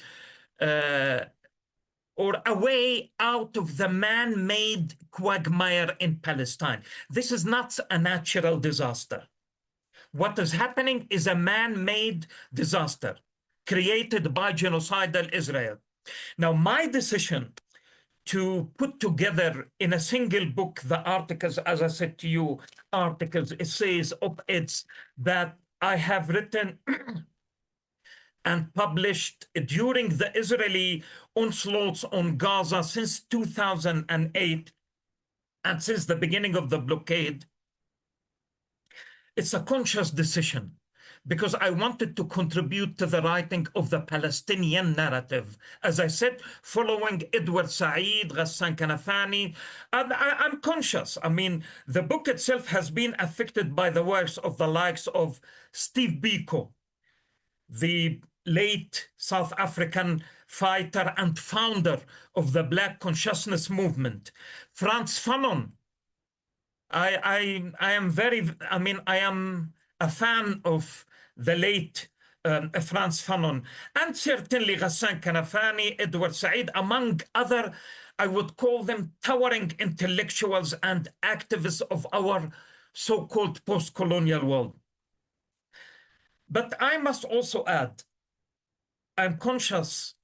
or a way out of the man-made quagmire in Palestine. This is not a natural disaster. What is happening is a man-made disaster created by genocidal Israel. Now, my decision to put together in a single book the articles, as I said to you, articles, essays, op-eds that I have written and published during the Israeli onslaughts on Gaza since 2008 and since the beginning of the blockade, it's a conscious decision because I wanted to contribute to the writing of the Palestinian narrative. As I said, following Edward Said, Ghassan Kanafani, and I'm conscious. I mean, the book itself has been affected by the works of the likes of Steve Biko, the late South African fighter and founder of the Black Consciousness Movement, Frantz Fanon. I am a fan of the late Frantz Fanon, and certainly Ghassan Kanafani, Edward Said, among other, I would call them towering intellectuals and activists of our so-called post-colonial world. But I must also add, I'm conscious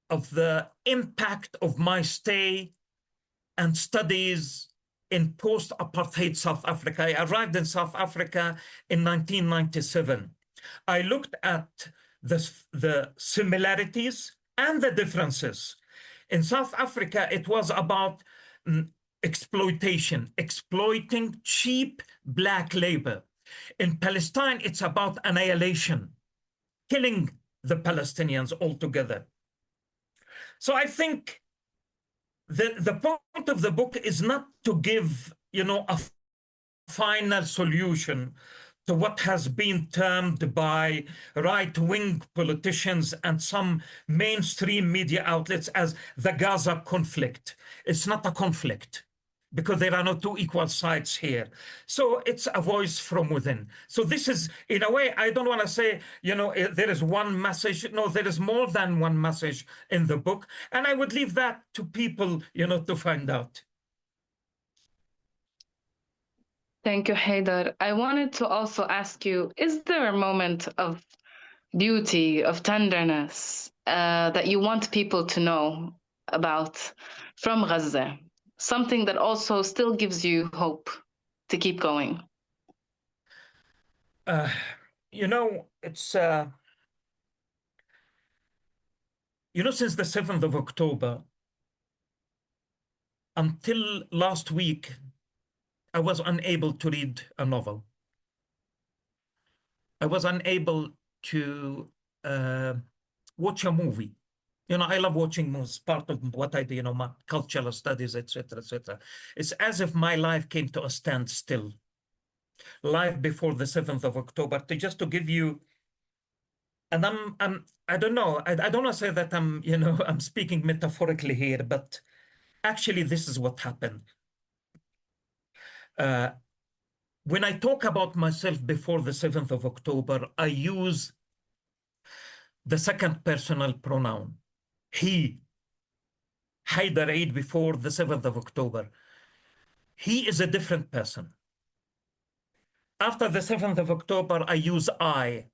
of the impact of my stay and studies in post-apartheid South Africa. I arrived in South Africa in 1997. I looked at the similarities and the differences. In South Africa, it was about exploitation, exploiting cheap black labor. In Palestine, it's about annihilation, killing the Palestinians altogether. So I think the point of the book is not to give, a final solution to what has been termed by right-wing politicians and some mainstream media outlets as the Gaza conflict. It's not a conflict, because there are no two equal sides here. So it's a voice from within. So this is, in a way, I don't want to say, there is one message. No, there is more than one message in the book. And I would leave that to people, to find out. Thank you, Haidar. I wanted to also ask you, is there a moment of beauty, of tenderness that you want people to know about from Gaza? Something that also still gives you hope to keep going? It's, since the 7th of October, until last week, I was unable to read a novel. I was unable to watch a movie. You know, I love watching movies, part of what I do, you know, my cultural studies, etc., etc. It's as if my life came to a standstill. Life before the 7th of October, just to give you, and I don't know, I don't want to say that I'm, you know, I'm speaking metaphorically here, but actually this is what happened. When I talk about myself before the 7th of October, I use the second personal pronoun, he. Haidar Eid before the 7th of October. He is a different person. After the 7th of October, I use I,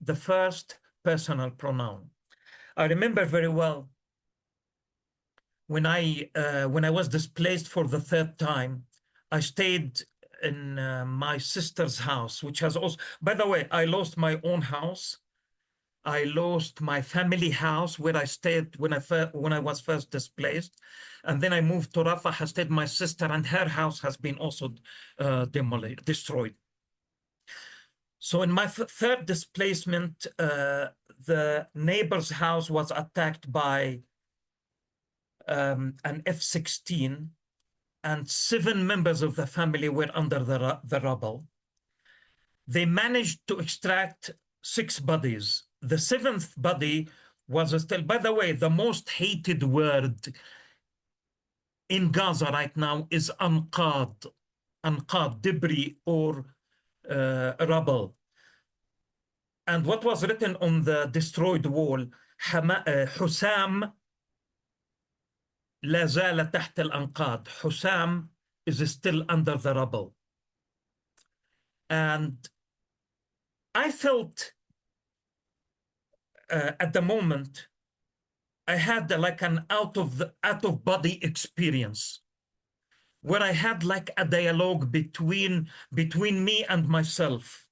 the first personal pronoun. I remember very well when I was displaced for the third time, I stayed in my sister's house, which has also, by the way, I lost my own house. I lost my family house where I stayed when I was first displaced. And then I moved to Rafah. I stayed my sister, and her house has been also destroyed. So in my third displacement, the neighbor's house was attacked by an F-16, and 7 members of the family were under the rubble. They managed to extract 6 bodies. The 7th body was still, by the way, the most hated word in Gaza right now is anqad, debris or rubble. And what was written on the destroyed wall, Hussam لا زال تحت الأنقاض. Hussam is still under the rubble. And I felt at the moment, I had like an out of body experience where I had like a dialogue between me and myself.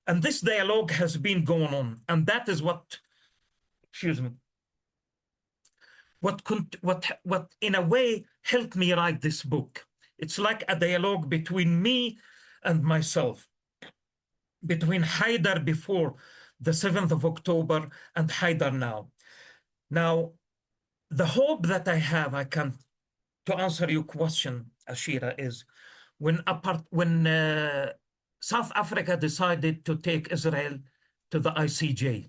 And this dialogue has been going on. And that is what, excuse me, what in a way helped me write this book. It's like a dialogue between me and myself, between Haidar before the 7th of October and Haidar now. Now, the hope that I have, to answer your question, Ashira, is when South Africa decided to take Israel to the ICJ,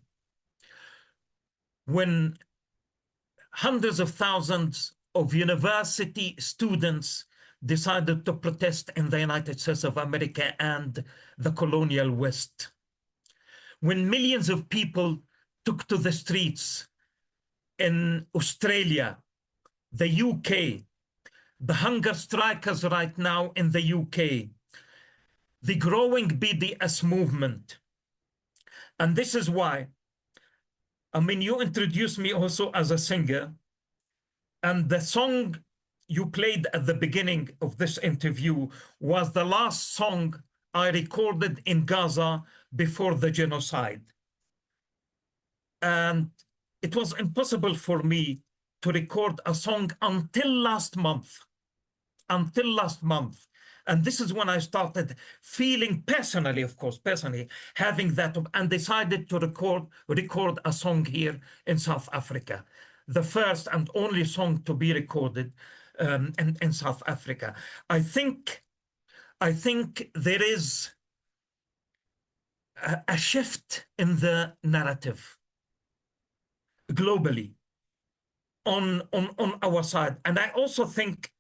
when hundreds of thousands of university students decided to protest in the United States of America and the colonial West, when millions of people took to the streets in Australia, the UK, the hunger strikers right now in the UK, the growing BDS movement. And this is why, I mean, you introduced me also as a singer, and the song you played at the beginning of this interview was the last song I recorded in Gaza before the genocide. And it was impossible for me to record a song until last month. And this is when I started feeling personally, of course, having that, and decided to record a song here in South Africa. The first and only song to be recorded in South Africa. I think there is a shift in the narrative globally on our side. And I also think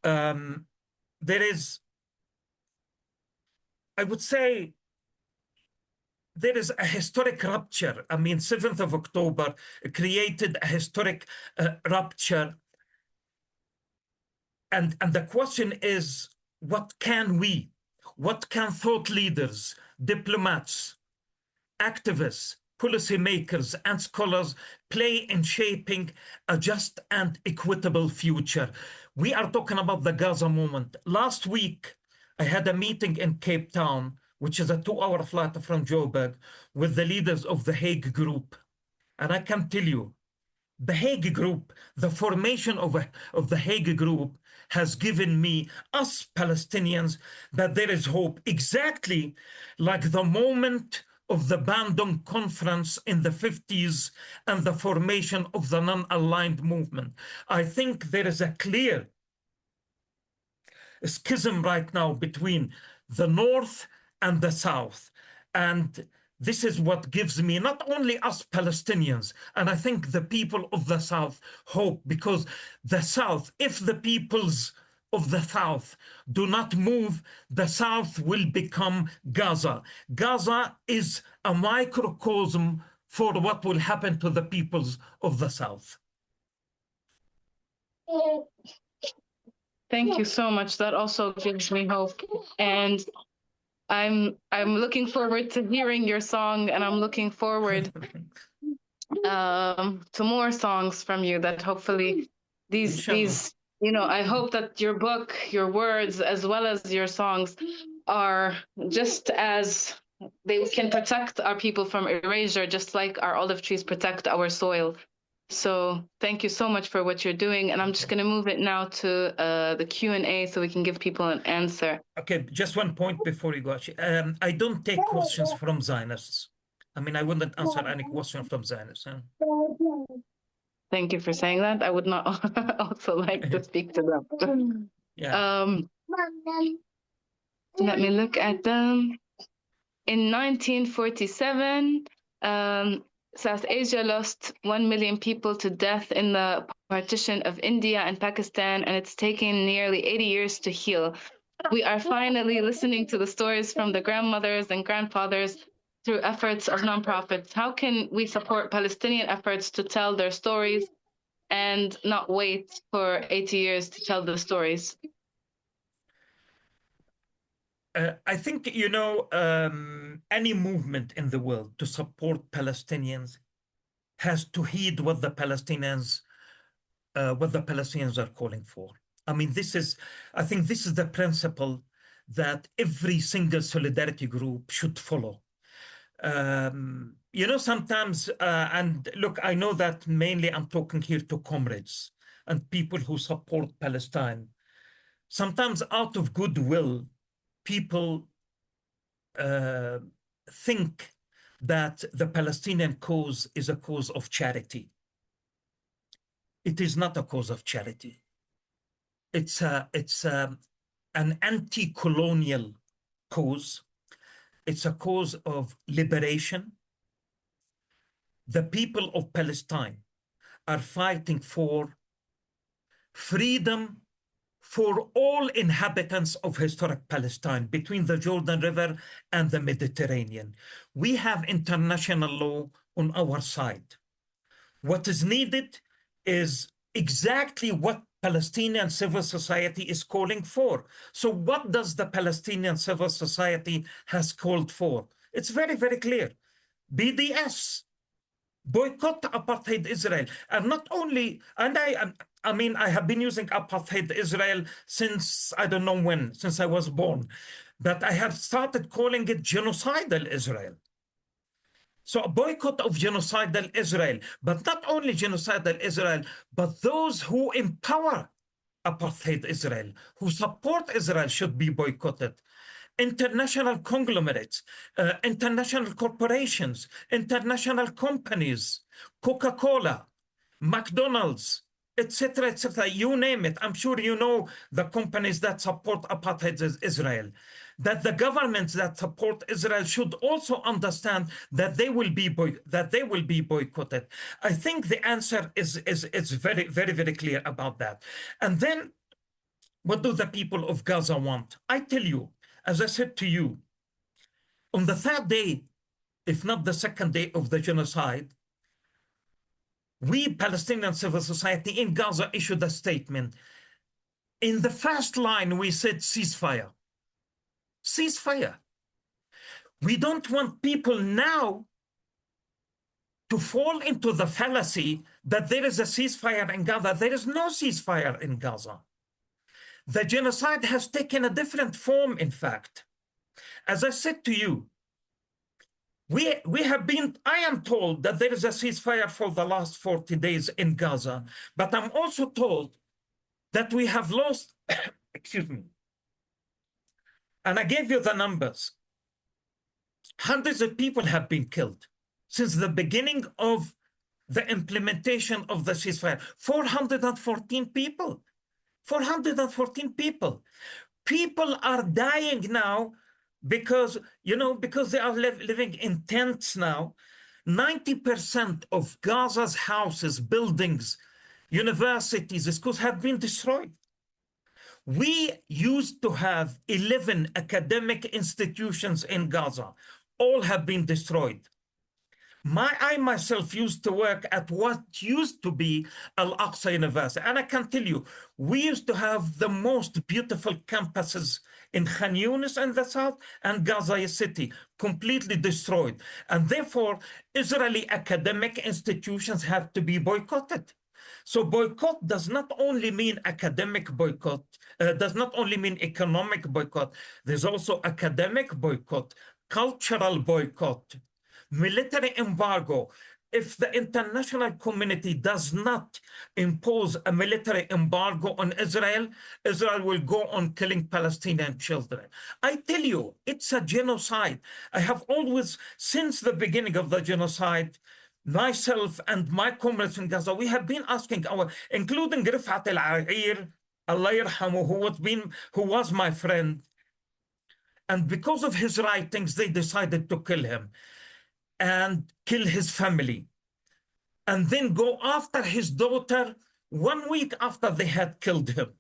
there is, I would say, there is a historic rupture. I mean, 7th of October created a historic rupture. And the question is, what can thought leaders, diplomats, activists, policymakers, and scholars play in shaping a just and equitable future? We are talking about the Gaza moment. Last week, I had a meeting in Cape Town, which is a 2-hour flight from Joburg, with the leaders of the Hague Group. And I can tell you, the Hague Group, the formation of the Hague Group has given me, us Palestinians, that there is hope, exactly like the moment of the Bandung Conference in the 50s and the formation of the non-aligned movement. I think there is a clear schism right now between the North and the South. And this is what gives me, not only us Palestinians, and I think the people of the South hope, because the South, if the peoples of the South do not move, the South will become Gaza. Gaza is a microcosm for what will happen to the peoples of the South. Thank you so much. That also gives me hope. And I'm looking forward to hearing your song, and I'm looking forward to more songs from you, that hopefully these I hope that your book, your words, as well as your songs are just as they can protect our people from erasure, just like our olive trees protect our soil. So thank you so much for what you're doing. And I'm just going to move it now to the Q&A so we can give people an answer. Okay, just one point before you go. I don't take questions from Zionists. I mean, I wouldn't answer any question from Zionists. Huh? Thank you for saying that. I would not also like to speak to them. Yeah. Let me look at them. In 1947, South Asia lost 1 million people to death in the partition of India and Pakistan, and it's taken nearly 80 years to heal. We are finally listening to the stories from the grandmothers and grandfathers through efforts of nonprofits. How can we support Palestinian efforts to tell their stories and not wait for 80 years to tell the stories? I think, any movement in the world to support Palestinians has to heed what the Palestinians are calling for. I mean, I think this is the principle that every single solidarity group should follow. Sometimes, and look, I know that mainly I'm talking here to comrades and people who support Palestine. Sometimes out of goodwill, people think that the Palestinian cause is a cause of charity. It is not a cause of charity. It's an anti-colonial cause. It's a cause of liberation. The people of Palestine are fighting for freedom for all inhabitants of historic Palestine between the Jordan River and the Mediterranean. We have international law on our side. What is needed is exactly what Palestinian civil society is calling for. So what does the Palestinian civil society has called for? It's very, very clear. BDS, boycott apartheid Israel. And not only, and I mean, I have been using apartheid Israel since, I don't know when, since I was born, but I have started calling it genocidal Israel. So a boycott of genocidal Israel, but not only genocidal Israel, but those who empower apartheid Israel, who support Israel, should be boycotted. International conglomerates, international corporations, international companies, Coca-Cola, McDonald's, etc., etc., you name it. I'm sure you know the companies that support apartheid Israel. That the governments that support Israel should also understand that they will be boycotted. I think the answer is very, very, very clear about that. And then, what do the people of Gaza want? I tell you, as I said to you, on the third day, if not the second day of the genocide, we, Palestinian civil society in Gaza, issued a statement. In the first line, we said ceasefire. Ceasefire. We don't want people now to fall into the fallacy that there is a ceasefire in Gaza. There is no ceasefire in Gaza. The genocide has taken a different form, in fact. As I said to you, I am told that there is a ceasefire for the last 40 days in Gaza, but I'm also told that we have lost, excuse me, and I gave you the numbers. Hundreds of people have been killed since the beginning of the implementation of the ceasefire. 414 people. 414 people. People are dying now because, because they are living in tents now. 90% of Gaza's houses, buildings, universities, schools have been destroyed. We used to have 11 academic institutions in Gaza. All have been destroyed. I myself used to work at what used to be Al-Aqsa University. And I can tell you, we used to have the most beautiful campuses in Khan Yunis in the south and Gaza City, completely destroyed. And therefore, Israeli academic institutions have to be boycotted. So boycott does not only mean academic boycott, does not only mean economic boycott. There's also academic boycott, cultural boycott, military embargo. If the international community does not impose a military embargo on Israel, Israel will go on killing Palestinian children. I tell you, it's a genocide. I have always, since the beginning of the genocide, myself and my comrades in Gaza, we have been asking including Rifat al-Air, Allah yarhamu, who was my friend. And because of his writings, they decided to kill him and kill his family, and then go after his daughter 1 week after they had killed him.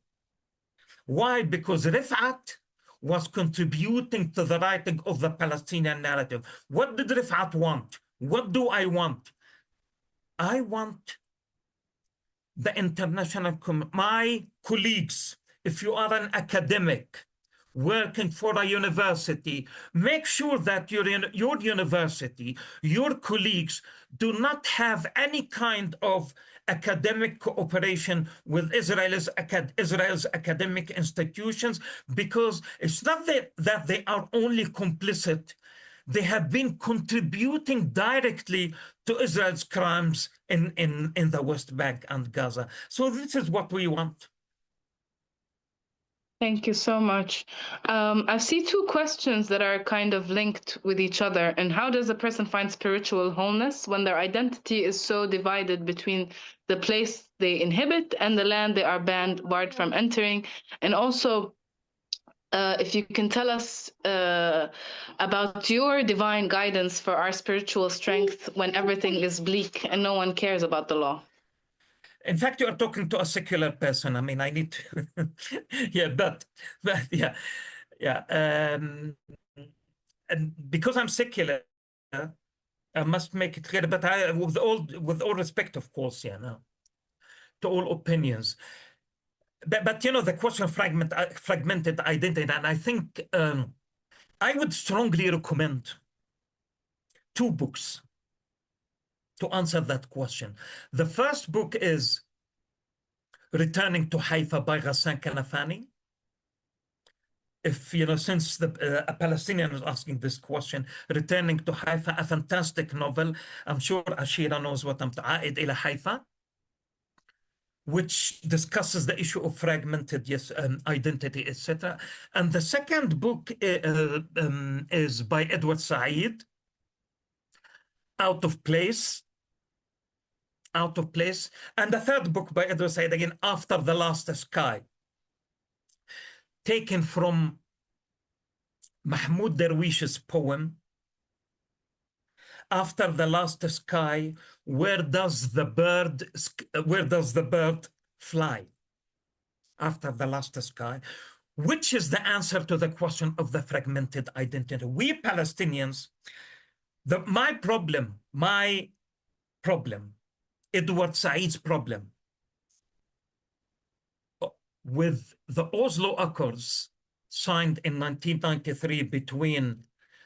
Why? Because Rifat was contributing to the writing of the Palestinian narrative. What did Rifat want? What do I want? I want the international community, my colleagues, if you are an academic working for a university, make sure that your university, your colleagues do not have any kind of academic cooperation with Israel's academic institutions, because it's not that they are only complicit, they have been contributing directly to Israel's crimes in the West Bank and Gaza. So this is what we want. Thank you so much. I see two questions that are kind of linked with each other. And how does a person find spiritual wholeness when their identity is so divided between the place they inhabit and the land they are barred from entering? And also, if you can tell us about your divine guidance for our spiritual strength when everything is bleak and no one cares about the law. In fact, you are talking to a secular person. I mean, I need to, yeah, but yeah. And because I'm secular, I must make it clear. But with all respect, of course, no, to all opinions. But the question of fragmented identity, and I think I would strongly recommend 2 books to answer that question. The first book is Returning to Haifa by Ghassan Kanafani. If, since a Palestinian is asking this question, Returning to Haifa, a fantastic novel. I'm sure Ashira knows what I'm talking about, Eid ila Haifa, which discusses the issue of fragmented identity, etc. And the second book is by Edward Said, Out of Place. And the third book by Edward Said, again, After the Last Sky, taken from Mahmoud Darwish's poem, After the Last Sky, where does the bird fly? After the last sky, which is the answer to the question of the fragmented identity. We Palestinians, my problem, Edward Said's problem with the Oslo Accords signed in 1993 between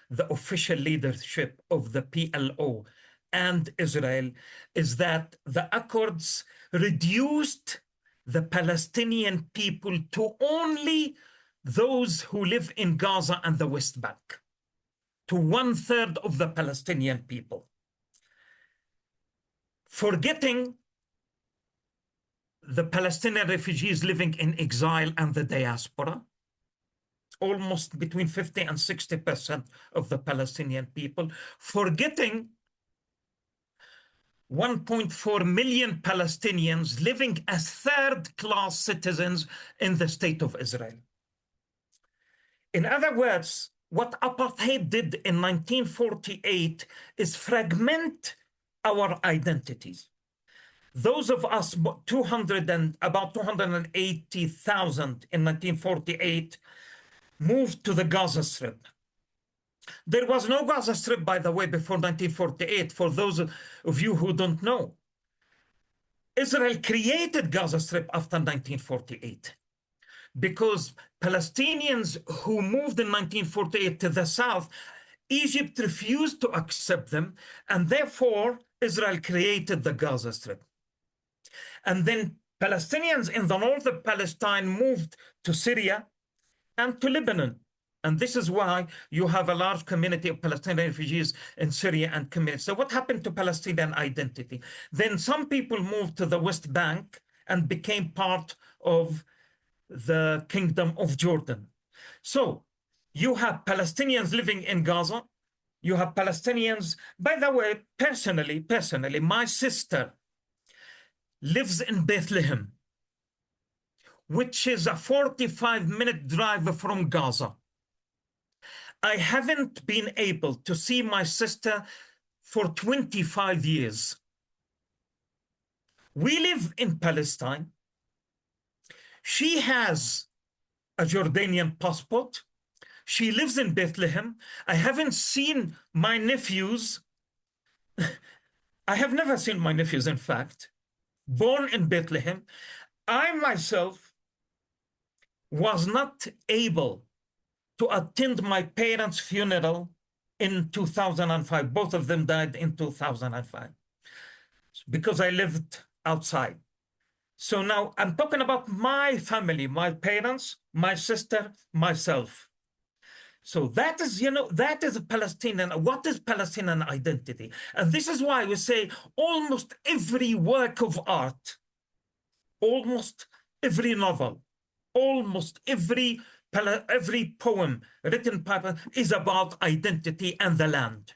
the official leadership of the PLO and Israel is that the accords reduced the Palestinian people to only those who live in Gaza and the West Bank, to 1/3 of the Palestinian people, forgetting the Palestinian refugees living in exile and the diaspora, almost between 50 and 60% of the Palestinian people, forgetting 1.4 million Palestinians living as third-class citizens in the state of Israel. In other words, what apartheid did in 1948 is fragment our identities. Those of us, about 280,000 in 1948, moved to the Gaza Strip. There was no Gaza Strip, by the way, before 1948, for those of you who don't know. Israel created Gaza Strip after 1948 because Palestinians who moved in 1948 to the south, Egypt refused to accept them, and therefore Israel created the Gaza Strip. And then Palestinians in the north of Palestine moved to Syria and to Lebanon. And this is why you have a large community of Palestinian refugees in Syria and communities. So what happened to Palestinian identity? Then some people moved to the West Bank and became part of the Kingdom of Jordan. So you have Palestinians living in Gaza. You have Palestinians, by the way, personally, my sister lives in Bethlehem, which is a 45-minute drive from Gaza. I haven't been able to see my sister for 25 years. We live in Palestine. She has a Jordanian passport. She lives in Bethlehem. I haven't seen my nephews. I have never seen my nephews, in fact, born in Bethlehem. I myself was not able to attend my parents' funeral in 2005. Both of them died in 2005 because I lived outside. So now I'm talking about my family, my parents, my sister, myself. So that is, that is a Palestinian. What is Palestinian identity? And this is why we say almost every work of art, almost every novel, almost every poem written by is about identity and the land.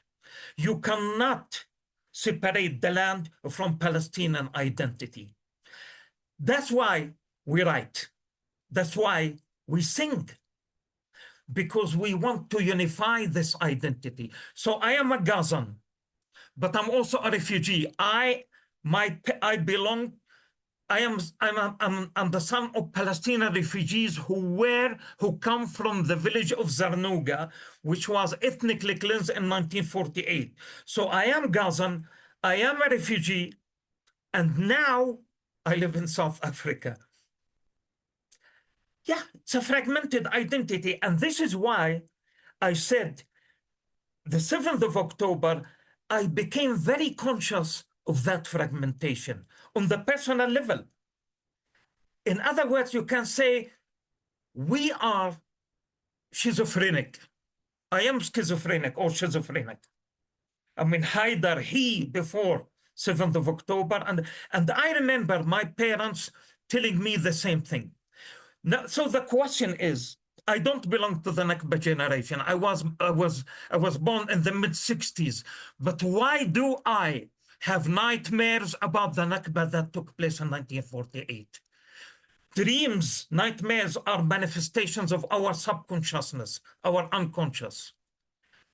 You cannot separate the land from Palestinian identity. That's why we write. That's why we sing, because we want to unify this identity. So I am a Gazan, but I'm also a refugee. I'm the son of Palestinian refugees who come from the village of Zarnuga, which was ethnically cleansed in 1948. So I am Gazan, I am a refugee, and now I live in South Africa. Yeah, it's a fragmented identity. And this is why I said the 7th of October, I became very conscious of that fragmentation on the personal level. In other words, you can say we are schizophrenic. I am schizophrenic or schizophrenic. I mean, Haidar, he before 7th of October. And I remember my parents telling me the same thing. Now, so the question is, I don't belong to the Nakba generation. I was born in the mid-60s. But why do I have nightmares about the Nakba that took place in 1948? Dreams, nightmares are manifestations of our subconsciousness, our unconscious.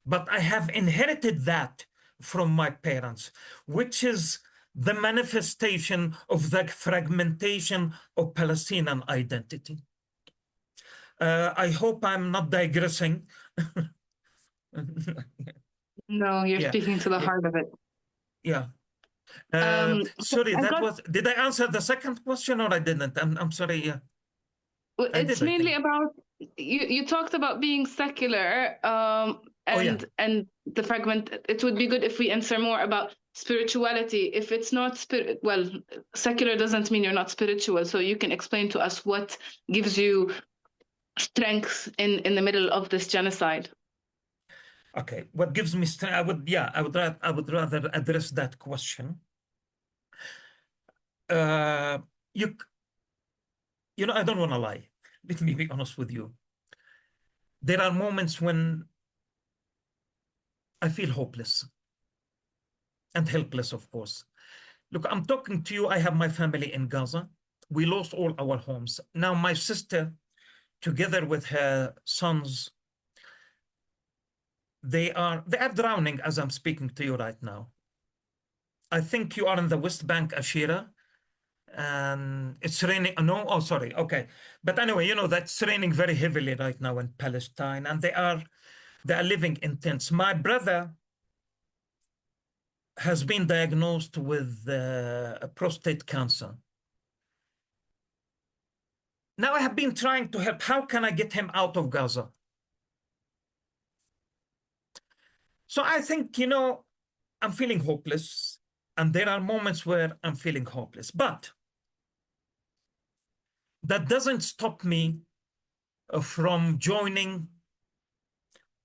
But I have inherited that from my parents, which is the manifestation of the fragmentation of Palestinian identity. I hope I'm not digressing. No, you're speaking to the heart of it. Yeah. Sorry, did I answer the second question or I didn't? I'm sorry. Yeah. Well, it's mainly about, you talked about being secular, and the fragment. It would be good if we answer more about spirituality. If it's not secular doesn't mean you're not spiritual. So you can explain to us what gives you strength in the middle of this genocide. Okay, what gives me strength? I would rather address that question. I don't want to lie. Let me be honest with you. there are moments when I feel hopeless and helpless, of course. Look, I'm talking to you. I have my family in Gaza. We lost all our homes. Now, my sister, together with her sons, they are drowning as I'm speaking to you right now. I think you are in the West Bank, Ashira, and it's raining. No, oh, sorry. Okay. But anyway, you know, that's raining very heavily right now in Palestine, and they are living in tents. My brother has been diagnosed with prostate cancer. Now I have been trying to help. How can I get him out of Gaza? So I think, you know, I'm feeling hopeless, and there are moments where I'm feeling hopeless, but that doesn't stop me from joining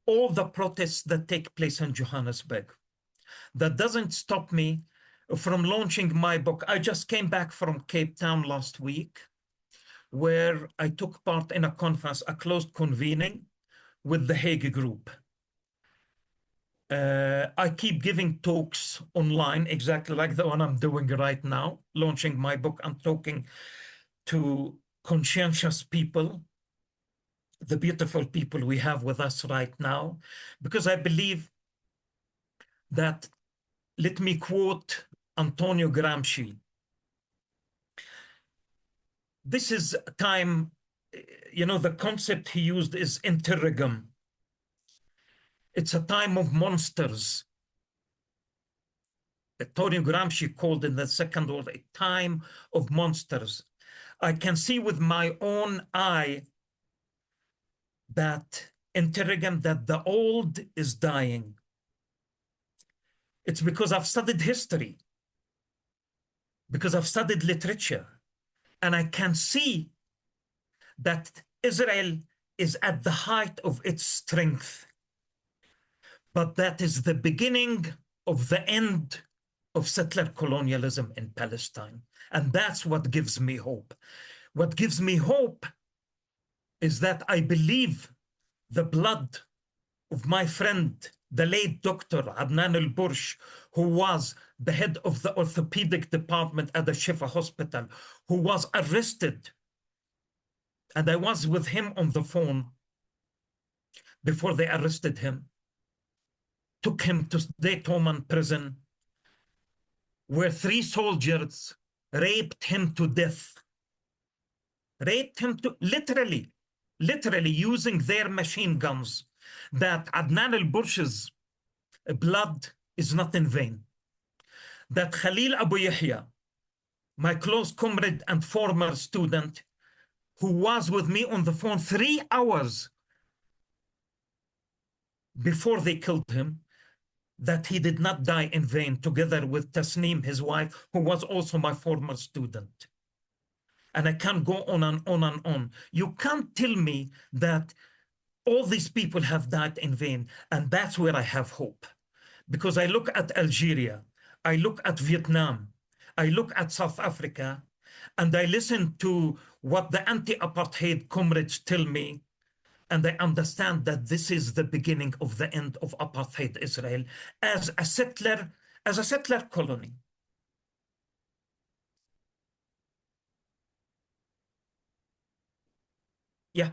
all the protests that take place in Johannesburg. That doesn't stop me from launching my book. I just came back from Cape Town last week, where I took part in a conference, a closed convening with the Hague Group. I keep giving talks online, exactly like the one I'm doing right now, launching my book and talking to conscientious people, the beautiful people we have with us right now, because I believe that, let me quote Antonio Gramsci, this is time, you know, the concept he used is interregnum. It's a time of monsters. Antonio Gramsci called in the Second World a time of monsters. I can see with my own eye that interregnum, that the old is dying. It's because I've studied history, because I've studied literature, and I can see that Israel is at the height of its strength. But that is the beginning of the end of settler colonialism in Palestine. And that's what gives me hope. What gives me hope is that I believe the blood of my friend, the late Dr. Adnan al-Bursh, who was the head of the orthopedic department at the Shifa Hospital, who was arrested. And I was with him on the phone before they arrested him, took him to Dayton prison, where 3 soldiers raped him to death. Raped him to, literally using their machine guns. That Adnan al-Bursh's blood is not in vain. That Khalil Abu Yahya, my close comrade and former student, who was with me on the phone 3 hours before they killed him, that he did not die in vain, together with Tasneem, his wife, who was also my former student. And I can't go on and on and on. You can't tell me that all these people have died in vain. And that's where I have hope. Because I look at Algeria, I look at Vietnam, I look at South Africa, and I listen to what the anti-apartheid comrades tell me, and I understand that this is the beginning of the end of apartheid Israel as a settler colony. Yeah.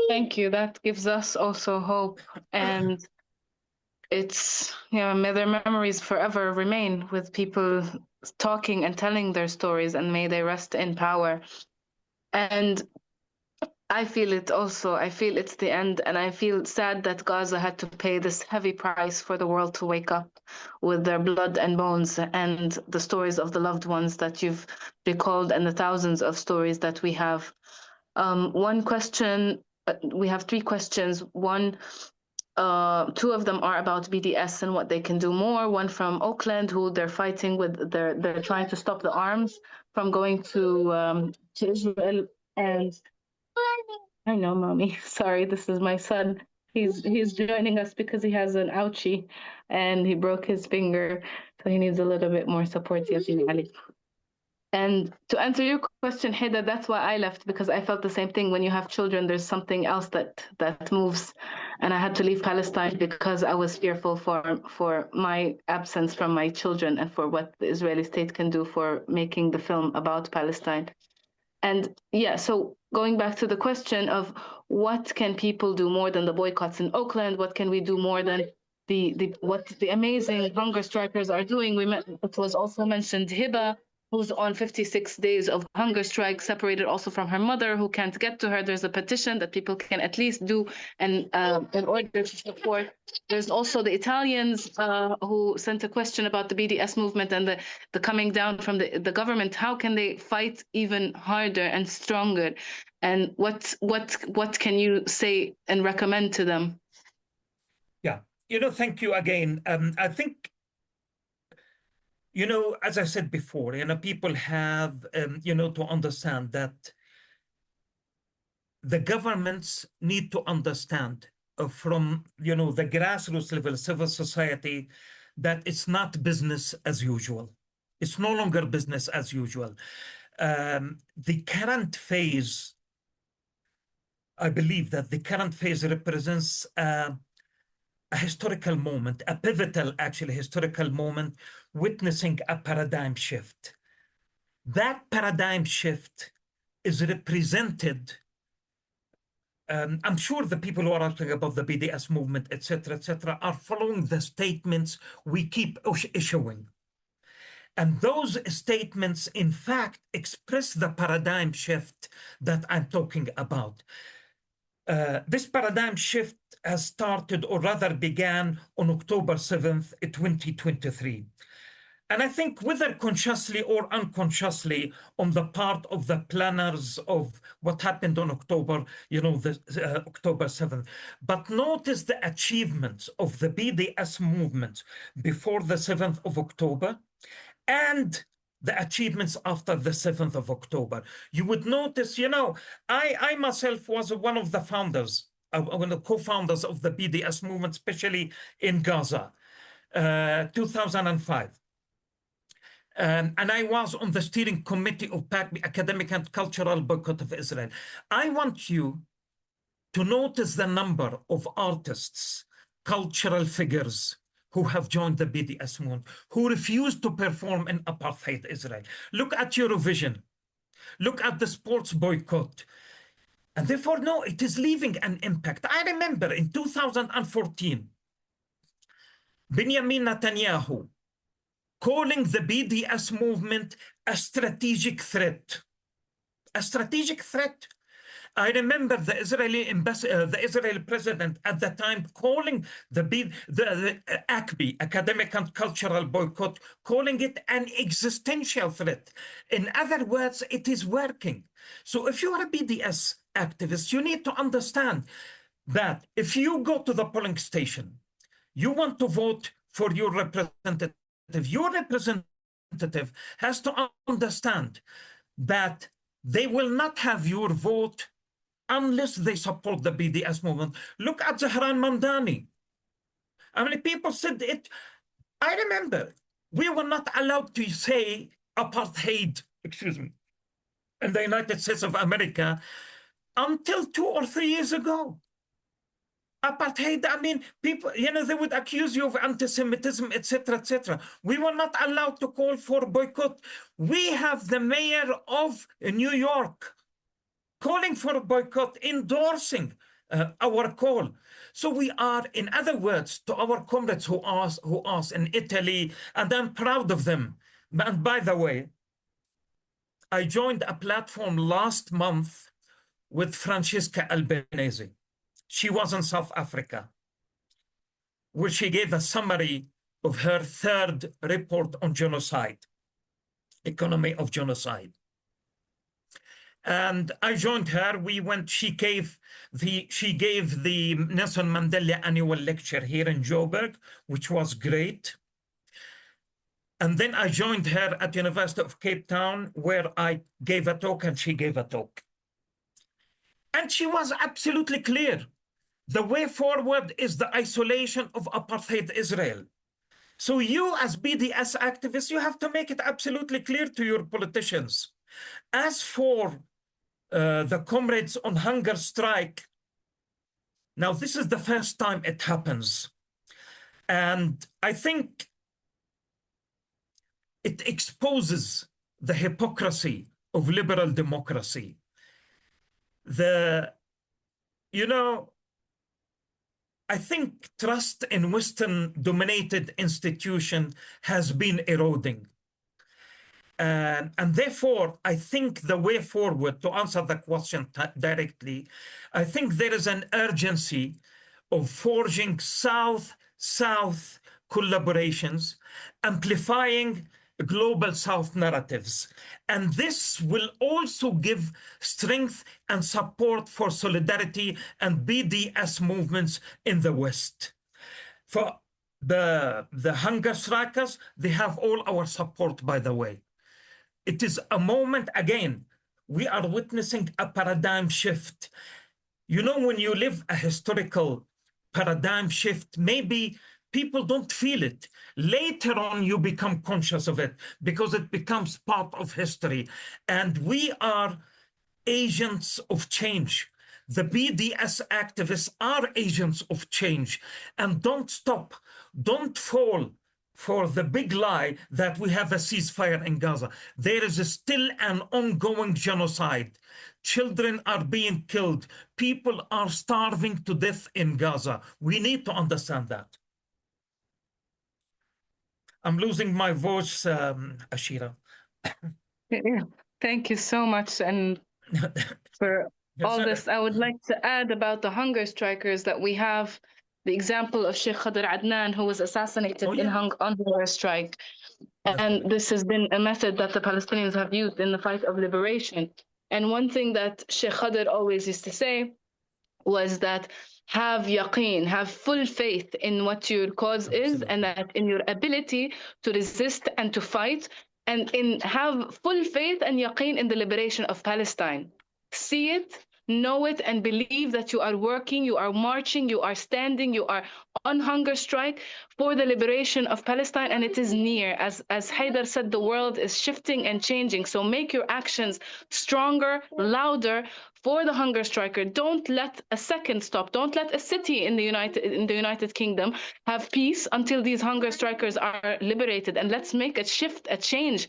Thank you. That gives us also hope. And it's, you know, may their memories forever remain with people talking and telling their stories, and may they rest in power. And I feel it also. I feel it's the end, and I feel sad that Gaza had to pay this heavy price for the world to wake up with their blood and bones and the stories of the loved ones that you've recalled, and the thousands of stories that we have. One question, we have 3 questions. One, 2 of them are about BDS and what they can do more. One from Oakland, who they're fighting with, they're trying to stop the arms from going to Israel. And I know, mommy. Sorry, this is my son. He's joining us because he has an ouchie and he broke his finger, so he needs a little bit more support. Yasin Ali. And to answer your question, Haidar, that's why I left, because I felt the same thing. When you have children, there's something else that moves, and I had to leave Palestine because I was fearful for my absence from my children and for what the Israeli state can do for making the film about Palestine. And yeah, so going back to the question of what can people do more than the boycotts in Oakland? What can we do more than what the amazing hunger strikers are doing? It was also mentioned Hiba, who's on 56 days of hunger strike, separated also from her mother, who can't get to her. There's a petition that people can at least do, and in order to support. There's also the Italians who sent a question about the BDS movement and the coming down from the government. How can they fight even harder and stronger? And what can you say and recommend to them? Yeah, thank you again. I think, as I said before, people have, to understand that the governments need to understand from, the grassroots level, civil society, that it's not business as usual. It's no longer business as usual. The current phase, I believe that the current phase represents a historical moment, a pivotal, actually, historical moment, witnessing a paradigm shift. That paradigm shift is represented. I'm sure the people who are talking about the BDS movement, etc., are following the statements we keep issuing. And those statements, in fact, express the paradigm shift that I'm talking about. This paradigm shift has started, or rather began, on October 7th, 2023. And I think whether consciously or unconsciously on the part of the planners of what happened on October, October 7th. But notice the achievements of the BDS movement before the 7th of October and the achievements after the 7th of October. You would notice, I myself was one of the founders, one of the co-founders of the BDS movement, especially in Gaza, 2005. And I was on the steering committee of PAC, Academic and Cultural Boycott of Israel. I want you to notice the number of artists, cultural figures who have joined the BDS movement, who refused to perform in apartheid Israel. Look at Eurovision. Look at the sports boycott. And therefore, no, it is leaving an impact. I remember in 2014, Benjamin Netanyahu calling the BDS movement a strategic threat. A strategic threat. I remember the Israeli president at the time calling the ACB, Academic and Cultural Boycott, calling it an existential threat. In other words, it is working. So if you are a BDS activist, you need to understand that if you go to the polling station, you want to vote for your representative has to understand that they will not have your vote unless they support the BDS movement. Look at Zahran Mamdani. I mean, people said it. I remember we were not allowed to say apartheid, in the United States of America until 2 or 3 years ago. Apartheid, I mean, people, they would accuse you of anti-Semitism, etc. We were not allowed to call for boycott. We have the mayor of New York calling for a boycott, endorsing our call. So we are, in other words, to our comrades who asked in Italy, and I'm proud of them. And by the way, I joined a platform last month with Francesca Albanese. She was in South Africa, where she gave a summary of her 3rd report on genocide, economy of genocide. And I joined her. She gave the Nelson Mandela annual lecture here in Joburg, which was great. And then I joined her at University of Cape Town, where I gave a talk and she gave a talk. And she was absolutely clear. The way forward is the isolation of apartheid Israel. So you, as BDS activists, you have to make it absolutely clear to your politicians. As for the comrades on hunger strike, now this is the first time it happens. And I think it exposes the hypocrisy of liberal democracy. I think trust in Western-dominated institution has been eroding. And therefore, I think the way forward, to answer the question directly, I think there is an urgency of forging South-South collaborations, amplifying global South narratives. And this will also give strength and support for solidarity and BDS movements in the West. For the hunger strikers, they have all our support, by the way. It is a moment, again, we are witnessing a paradigm shift. You know, when you live a historical paradigm shift, maybe people don't feel it. Later on, you become conscious of it because it becomes part of history. And we are agents of change. The BDS activists are agents of change. And don't stop, don't fall for the big lie that we have a ceasefire in Gaza. There is still an ongoing genocide. Children are being killed. People are starving to death in Gaza. We need to understand that. I'm losing my voice, Ashira. Yeah. Thank you so much. And for all this, I would like to add about the hunger strikers that we have the example of Sheikh Haidar Adnan, who was assassinated on hunger strike. And this has been a method that the Palestinians have used in the fight of liberation. And one thing that Sheikh Haidar always used to say was that have yaqeen, have full faith in what your cause is, and that in your ability to resist and to fight, and in have full faith and yaqeen in the liberation of Palestine. See it, know it, and believe that you are working, you are marching, you are standing, you are on hunger strike for the liberation of Palestine, and it is near. As Haidar said, the world is shifting and changing. So make your actions stronger, louder for the hunger striker. Don't let a second stop. Don't let a city in the United Kingdom have peace until these hunger strikers are liberated. And let's make a shift, a change.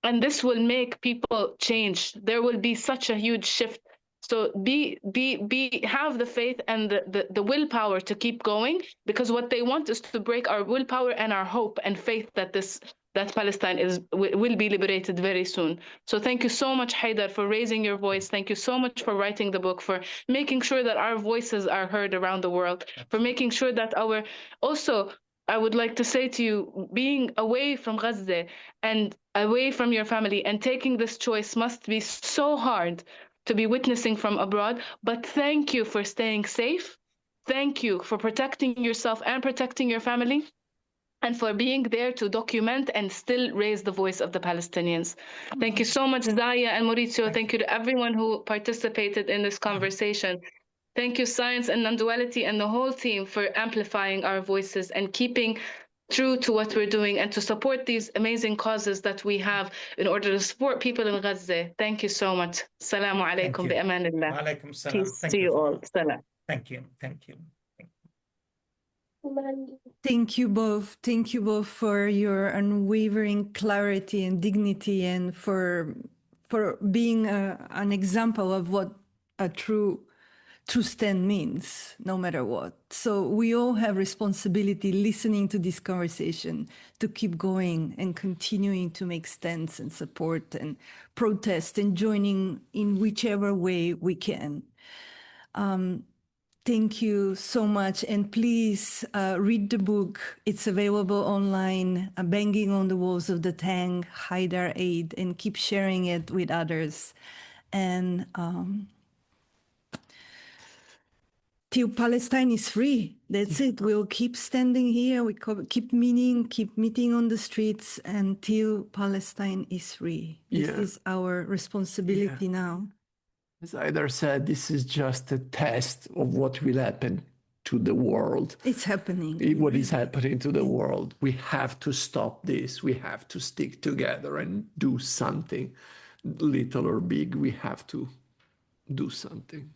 And this will make people change. There will be such a huge shift. So have the faith and the willpower to keep going, because what they want is to break our willpower and our hope and faith that Palestine will be liberated very soon. So thank you so much, Haidar, for raising your voice. Thank you so much for writing the book, for making sure that our voices are heard around the world, for making sure that also, I would like to say to you, being away from Gaza and away from your family and taking this choice must be so hard to be witnessing from abroad. But thank you for staying safe. Thank you for protecting yourself and protecting your family, and for being there to document and still raise the voice of the Palestinians. Thank you so much, Zaya and Maurizio. Thank you to everyone who participated in this conversation. Thank you, Science and Non-Duality and the whole team, for amplifying our voices and keeping true to what we're doing and to support these amazing causes that we have in order to support people in Gaza. Thank you so much. Assalamu alaikum bi amanillah. Wa alaikum salam. Peace to you all. Salam. Thank you. Thank you. Thank you both. Thank you both for your unwavering clarity and dignity, and for being an example of what a true stand means, no matter what. So we all have responsibility listening to this conversation to keep going and continuing to make stands and support and protest and joining in whichever way we can. Thank you so much. And please read the book. It's available online, Banging on the Walls of the Tank, Haidar Eid, and keep sharing it with others. And till Palestine is free, that's it. We'll keep standing here. We keep meeting on the streets until Palestine is free. This is our responsibility now. As Haidar said, this is just a test of what will happen to the world. It's happening. What is happening to the world. We have to stop this. We have to stick together and do something, little or big. We have to do something.